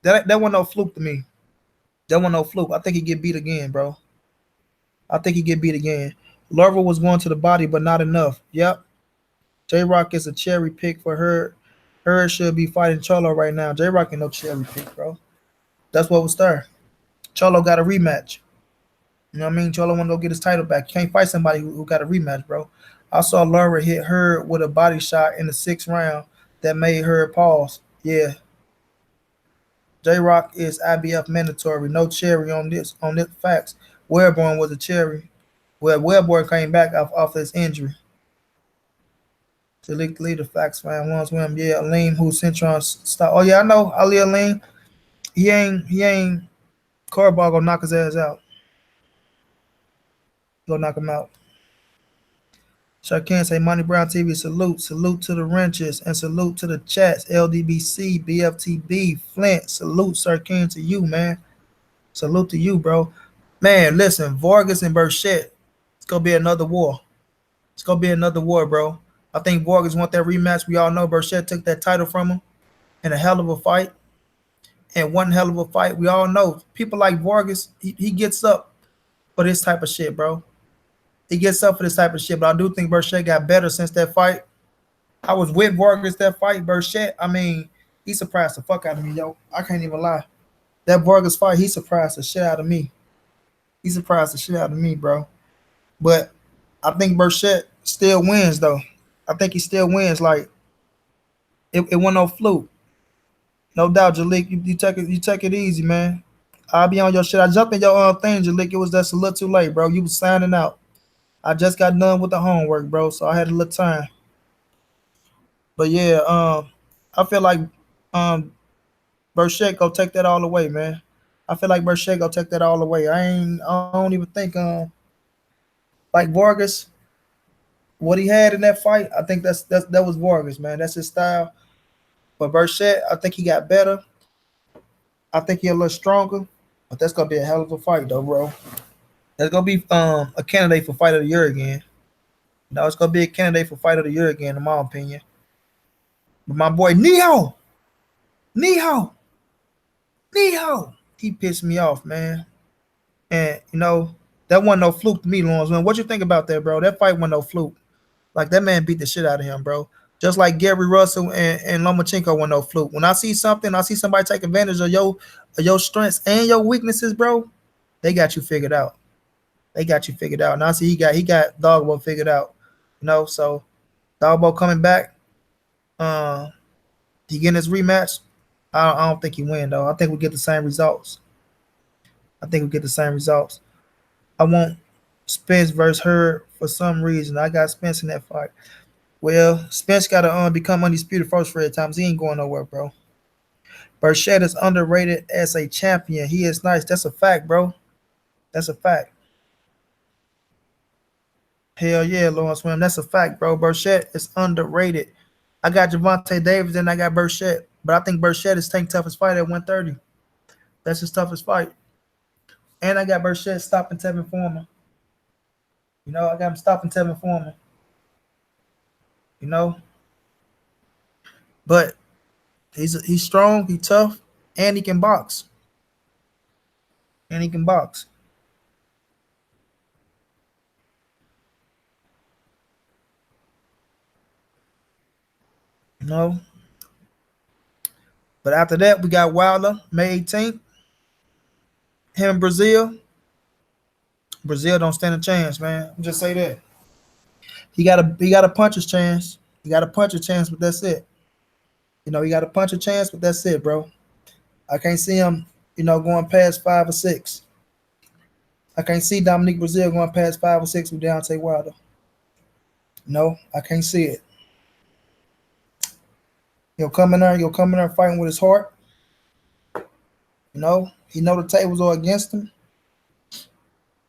that wasn't no fluke to me. That wasn't no fluke. I think he get beat again, bro. I think he get beat again. Larva was going to the body, but not enough. Yep. J Rock is a cherry pick for her. Her should be fighting Cholo right now. J Rock ain't no cherry pick, bro. That's what was there. Cholo got a rematch. You know what I mean? Cholo want to go get his title back. You can't fight somebody who got a rematch, bro. I saw Laura hit her with a body shot in the 6th round that made her pause. Yeah, J Rock is IBF mandatory. No cherry on this. On this facts. Wellborn was a cherry. Well, Wellborn came back off his injury. To lead the facts, man. Once with him, yeah, Aleem who Centron stop. Oh yeah, I know Ali Aleem. He ain't Carball gonna knock his ass out. Go knock him out. Sharkan say Money Brown TV salute to the wrenches and salute to the chats. LDBC, BFTB, Flint, salute Sharkan to you, man. Salute to you, bro. Man, listen, Vargas and Burchett, it's gonna be another war. It's gonna be another war, bro. I think Vargas want that rematch. We all know Burchett took that title from him in a hell of a fight. And one hell of a fight. We all know people like Vargas, he gets up for this type of shit, bro. He gets up for this type of shit, but I do think Burchett got better since that fight. I was with Vargas that fight. Burchett, I mean, he surprised the fuck out of me, yo. I can't even lie. That Vargas fight, he surprised the shit out of me. He surprised the shit out of me, bro. But I think Burchett still wins, though. I think he still wins. Like it wasn't no fluke. No doubt, Jalik. You take it easy, man. I'll be on your shit. I jumped in your thing, Jalik. It was just a little too late, bro. You was signing out. I just got done with the homework, bro, so I had a little time. But yeah, I feel like um Burchett go take that all the way, man. I feel like Burchett go take that all the way. I don't even think like Vargas, what he had in that fight, I think that was Vargas, man. That's his style. But Burchett, I think he got better. I think he a little stronger. But that's gonna be a hell of a fight, though, bro. That's gonna be a candidate for fight of the year again. No, it's gonna be a candidate for fight of the year again, in my opinion. But my boy Neho, he pissed me off, man. And that wasn't no fluke to me, Lawrence. Man, what you think about that, bro? That fight wasn't no fluke. Like that man beat the shit out of him, bro. Just like Gary Russell and Lomachenko wasn't no fluke. When I see something, I see somebody take advantage of your strengths and your weaknesses, bro. They got you figured out. They got you figured out. And I see he got Dogbo figured out. So Dogbo coming back. He getting his rematch. I don't think he win though. I think we get the same results. I want Spence versus her for some reason. I got Spence in that fight. Well, Spence got to become undisputed first for times. He ain't going nowhere, bro. Burchett is underrated as a champion. He is nice. That's a fact, bro. That's a fact. Hell yeah, Lawrence Wim. That's a fact, bro. Burchett is underrated. I got Javante Davis and I got Burchett. But I think Burchett is Tank toughest fight at 130. That's his toughest fight. And I got Burchett stopping Tevin Foreman. I got him stopping Tevin Foreman. You know, but he's strong, he's tough, and he can box. And he can box. You know. But after that, we got Wilder, May 18th. Him in Brazil. Brazil don't stand a chance, man. Just say that. He got a puncher's chance. He got a puncher chance, but that's it. He got a puncher chance, but that's it, bro. I can't see him, going past 5 or 6. I can't see Dominique Brazil going past 5 or 6 with Deontay Wilder. No, I can't see it. He'll come in there fighting with his heart. He know the tables are against him.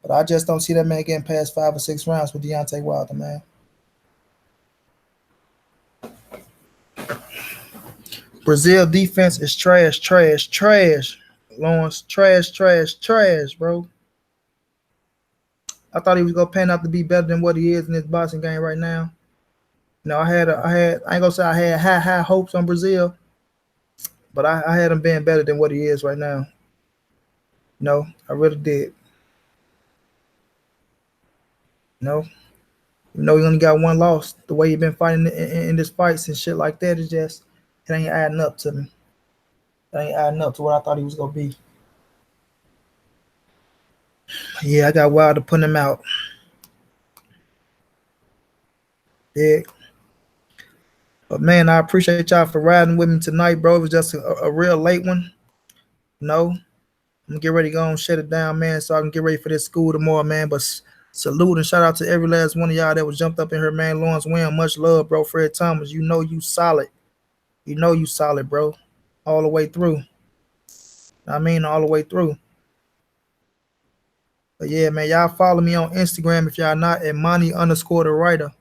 But I just don't see that man getting past 5 or 6 rounds with Deontay Wilder, man. Brazil defense is trash, Lawrence, trash, bro. I thought he was gonna pan out to be better than what he is in this boxing game right now. I ain't gonna say I had high hopes on Brazil, but I had him being better than what he is right now. I really did. He only got one loss. The way he been fighting in this fights and shit like that is just it ain't adding up to me. It ain't adding up to what I thought he was gonna be. Yeah, I got Wilder putting him out. Yeah. But man, I appreciate y'all for riding with me tonight, bro. It was just a real late one. You know, I'm gonna get ready to go and shut it down, man, so I can get ready for this school tomorrow, man. But salute and shout out to every last one of y'all that was jumped up in here, man. Lawrence Wayne, much love, bro. Fred Thomas, you know you solid. You know you solid, bro. All the way through. I mean, all the way through. But yeah, man, y'all follow me on Instagram if y'all not at Monty underscore the writer.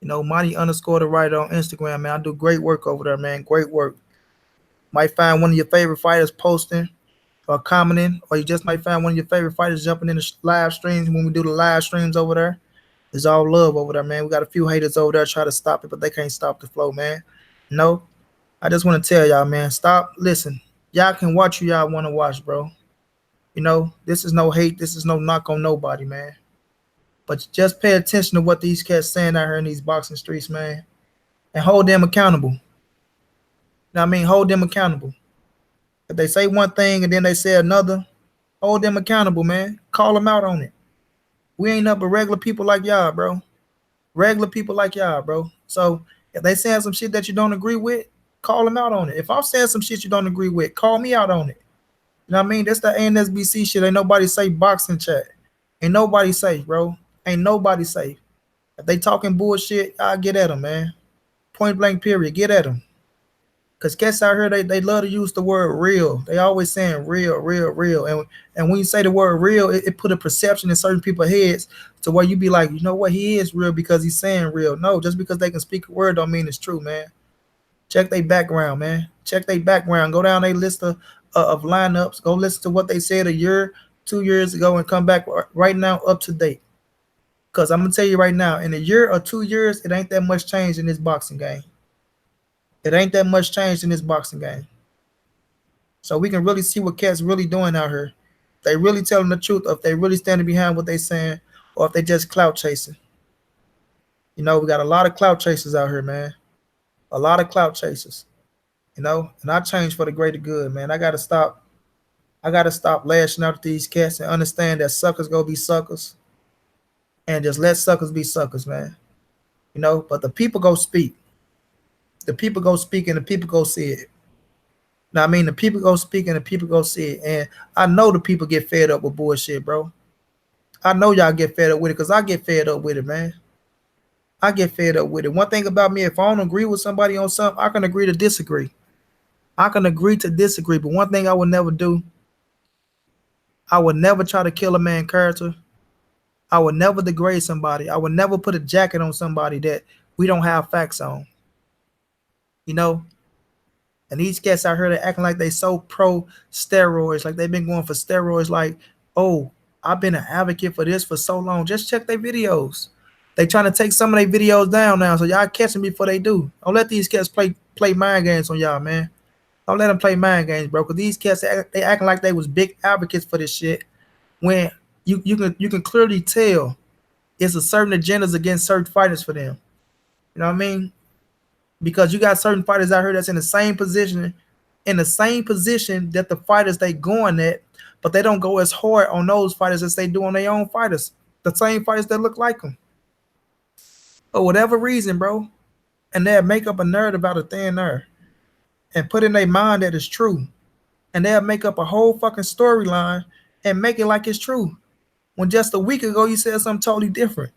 You know, Monty underscore the writer on Instagram, man. I do great work over there, man. Great work. Might find one of your favorite fighters posting or commenting, or you just might find one of your favorite fighters jumping in the live streams when we do the live streams over there. It's all love over there, man. We got a few haters over there try to stop it, but they can't stop the flow, man. No, I just want to tell y'all, man, stop. Listen, y'all can watch who y'all want to watch, bro. You know, this is no hate. This is no knock on nobody, man. But just pay attention to what these cats saying out here in these boxing streets, man, and hold them accountable. You know what I mean? Hold them accountable. If they say one thing and then they say another, hold them accountable, man. Call them out on it. We ain't nothing but regular people like y'all, bro. Regular people like y'all, bro. So if they saying some shit that you don't agree with, call them out on it. If I'm saying some shit you don't agree with, call me out on it. You know what I mean? That's the ANSBC shit. Ain't nobody say boxing chat. Ain't nobody safe, bro. Ain't nobody safe. If they talking bullshit, I get at them, man. Point blank, period. Get at them. Cause cats out here, they love to use the word real. They always saying real, real, real. And when you say the word real, it put a perception in certain people's heads to where you be like, you know what, he is real because he's saying real. No, just because they can speak a word don't mean it's true, man. Check their background, man. Check their background. Go down their list of lineups. Go listen to what they said a year, 2 years ago, and come back right now up to date. Cause I'm gonna tell you right now, in a year or 2 years, it ain't that much change in this boxing game. It ain't that much change in this boxing game. So we can really see what cats really doing out here. If they really telling the truth, or if they really standing behind what they saying, or if they just clout chasing. You know, we got a lot of clout chasers out here, man. A lot of clout chasers. You know, and I change for the greater good, man. I gotta stop. I gotta stop lashing out at these cats and understand that suckers gonna be suckers, and just let suckers be suckers, man. You know, but the people go speak. The people go speak, and the people go see it. Now, I mean, the people go speak and the people go see it. And I know the people get fed up with bullshit, bro. I know y'all get fed up with it because I get fed up with it, man. I get fed up with it. One thing about me, if I don't agree with somebody on something, I can agree to disagree. I can agree to disagree. But one thing I would never do, I would never try to kill a man's character. I would never degrade somebody. I would never put a jacket on somebody that we don't have facts on. You know, and these cats out here, they acting like they so pro steroids, like they've been going for steroids. Like, oh, I've been an advocate for this for so long. Just check their videos. They trying to take some of their videos down now, so y'all catch them before they do. Don't let these cats play mind games on y'all, man. Don't let them play mind games, bro. Cause these cats they acting like they was big advocates for this shit. When you can clearly tell it's a certain agendas against certain fighters for them. You know what I mean? Because you got certain fighters out here that's in the same position that the fighters they going at, but they don't go as hard on those fighters as they do on their own fighters. The same fighters that look like them. For whatever reason, bro. And they'll make up a narrative out of thin air and put in their mind that it's true. And they'll make up a whole fucking storyline and make it like it's true. When just a week ago you said something totally different.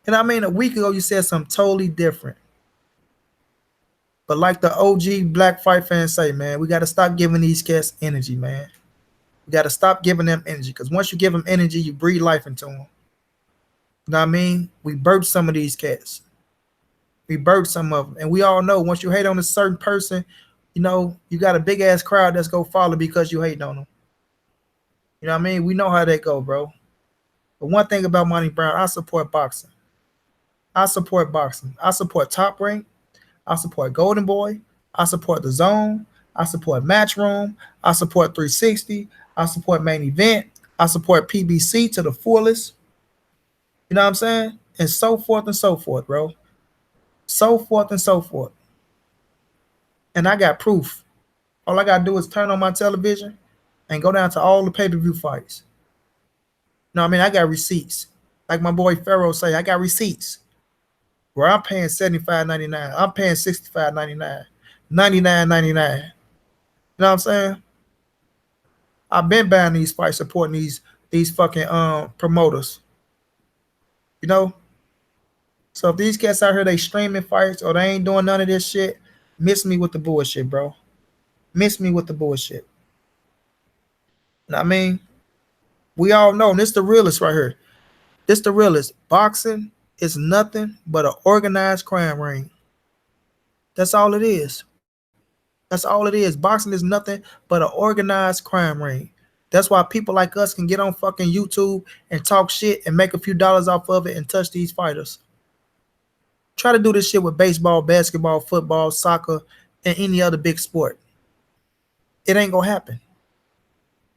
And I mean a week ago you said something totally different. But like the OG Black Fight fans say, man, we got to stop giving these cats energy, man. We got to stop giving them energy because once you give them energy, you breathe life into them. You know what I mean? We birthed some of these cats. We birthed some of them. And we all know once you hate on a certain person, you know, you got a big ass crowd that's going to follow because you hate on them. You know what I mean? We know how that go, bro. But one thing about Monty Brown, I support boxing. I support boxing. I support Top Rank. I support Golden Boy. I support The Zone. I support Matchroom. I support 360. I support Main Event. I support PBC to the fullest. You know what I'm saying? And so forth and so forth, bro. So forth and so forth. And I got proof. All I got to do is turn on my television and go down to all the pay-per-view fights. You know what I mean? I got receipts. Like my boy Pharaoh say, I got receipts. where I'm paying $75.99. I'm paying $65.99, $99.99. You know what I'm saying? I've been buying these fights, supporting these fucking promoters. You know? So if these cats out here they streaming fights or they ain't doing none of this shit, miss me with the bullshit, bro. Miss me with the bullshit. You know what I mean? We all know, and this the realest right here. This the realest. Boxing is nothing but an organized crime ring. That's all it is. That's all it is. Boxing is nothing but an organized crime ring. That's why people like us can get on fucking YouTube and talk shit and make a few dollars off of it and touch these fighters. Try to do this shit with baseball, basketball, football, soccer, and any other big sport. It ain't gonna happen.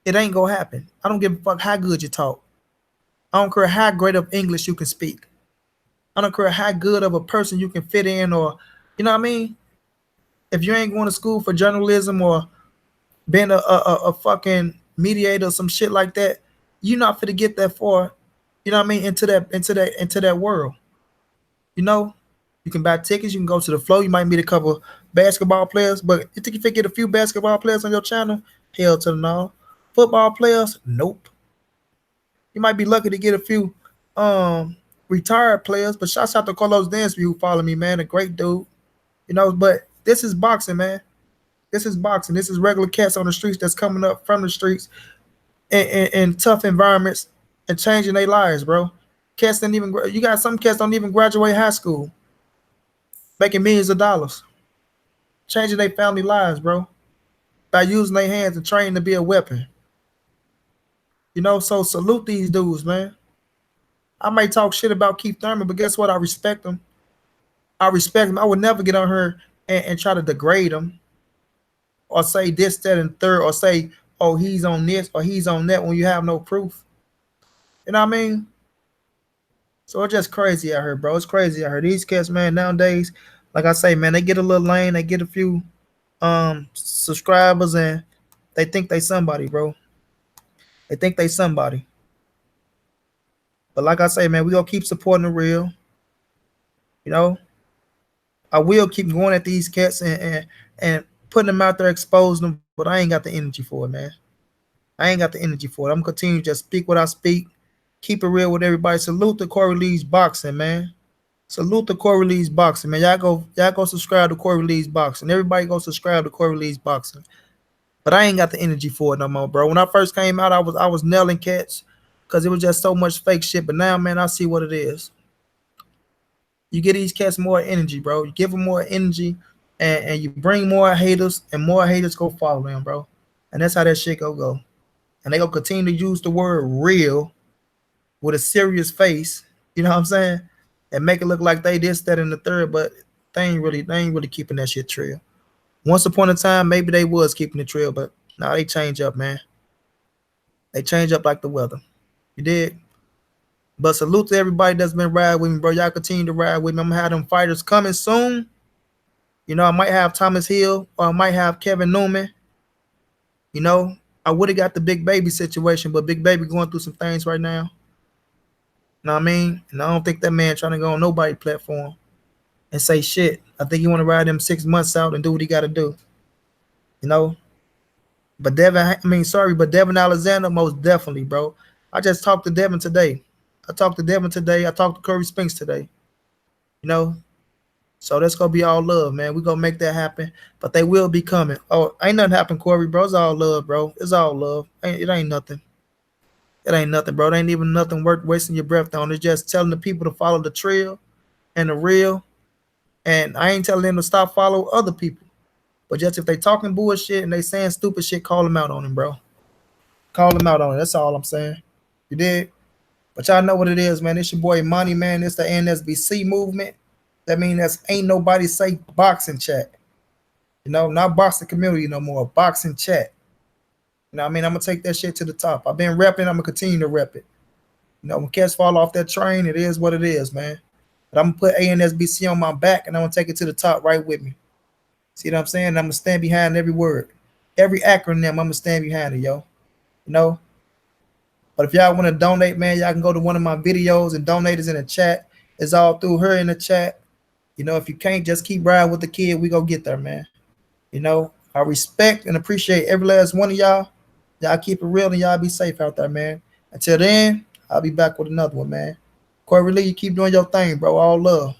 It ain't gonna happen. I don't give a fuck how good you talk. I don't care how great of English you can speak. I don't care how good of a person you can fit in, or you know what I mean? If you ain't going to school for journalism or being a fucking mediator or some shit like that, you're not fit to get that far, you know what I mean, into that world. You know? You can buy tickets, you can go to the flow, you might meet a couple basketball players, but you think if you get a few basketball players on your channel, hell to the no. Football players, nope. You might be lucky to get a few retired players, but shouts out to Carlos Dansby who follow me, man. A great dude. You know, but this is boxing, man. This is boxing. This is regular cats on the streets that's coming up from the streets in tough environments and changing their lives, bro. Cats didn't even you got some cats don't even graduate high school, making millions of dollars, changing their family lives, bro, by using their hands and training to be a weapon. You know, so salute these dudes, man. I may talk shit about Keith Thurman, but guess what? I respect him. I respect him. I would never get on her and try to degrade him or say this, that, and third, or say, oh, he's on this or he's on that when you have no proof. You know what I mean? So it's just crazy out here, bro. It's crazy out here. These cats, man, nowadays, like I say, man, they get a little lane, they get a few subscribers, and they think they somebody, bro. They think they somebody. But like I say, man, we gonna keep supporting the real. You know, I will keep going at these cats and putting them out there, exposing them, but I ain't got the energy for it, man. I ain't got the energy for it. I'm gonna continue to just speak what I speak, keep it real with everybody. Salute the Corey Lee's boxing, man. Salute the Corey Lee's boxing, man. Y'all go subscribe to Corey Lee's boxing. Everybody go subscribe to Corey Lee's boxing. But I ain't got the energy for it no more, bro. When I first came out, I was nailing cats because it was just so much fake shit. But now, man, I see what it is. You get these cats more energy, bro. You give them more energy, and you bring more haters, and more haters go follow them, bro. And that's how that shit go. And they gonna continue to use the word real with a serious face, you know what I'm saying? And make it look like they this, that, and the third, but they ain't really keeping that shit trail. Once upon a time, maybe they was keeping the trail, but now they change up, man. They change up like the weather. You did. But salute to everybody that's been riding with me, bro. Y'all continue to ride with me. I'm gonna have them fighters coming soon. You know, I might have Thomas Hill or I might have Kevin Newman. You know, I would have got the Big Baby situation, but Big Baby going through some things right now. You know what I mean? And I don't think that man trying to go on nobody's platform and say shit. I think he want to ride them 6 months out and do what he got to do. You know? But Devin Alexander, most definitely, bro. I just talked to Devin today. I talked to Curry Spinks today. You know? So that's going to be all love, man. We're going to make that happen. But they will be coming. Oh, ain't nothing happen, Corey, bro. It's all love, bro. It's all love. It ain't nothing. It ain't nothing, bro. It ain't even nothing worth wasting your breath on. It's just telling the people to follow the trail and the real. And I ain't telling them to stop follow other people. But just if they talking bullshit and they saying stupid shit, call them out on them, bro. Call them out on it. That's all I'm saying. You did? But y'all know what it is, man. It's your boy Money, man. It's the NSBC movement. That means that's ain't nobody say boxing chat. You know, not boxing community no more. Boxing chat. You know what I mean? I'm going to take that shit to the top. I've been repping. I'm going to continue to rep it. You know, when cats fall off that train, it is what it is, man. But I'm going to put ANSBC on my back, and I'm going to take it to the top right with me. See what I'm saying? I'm going to stand behind every word. Every acronym, I'm going to stand behind it, yo. You know? But if y'all want to donate, man, y'all can go to one of my videos and donate us in the chat. It's all through her in the chat. If you can't just keep riding with the kid, we gonna get there, man. I respect and appreciate every last one of y'all. Y'all keep it real and y'all be safe out there, man. Until then, I'll be back with another one, man. Corey Lee, you keep doing your thing, bro. All love.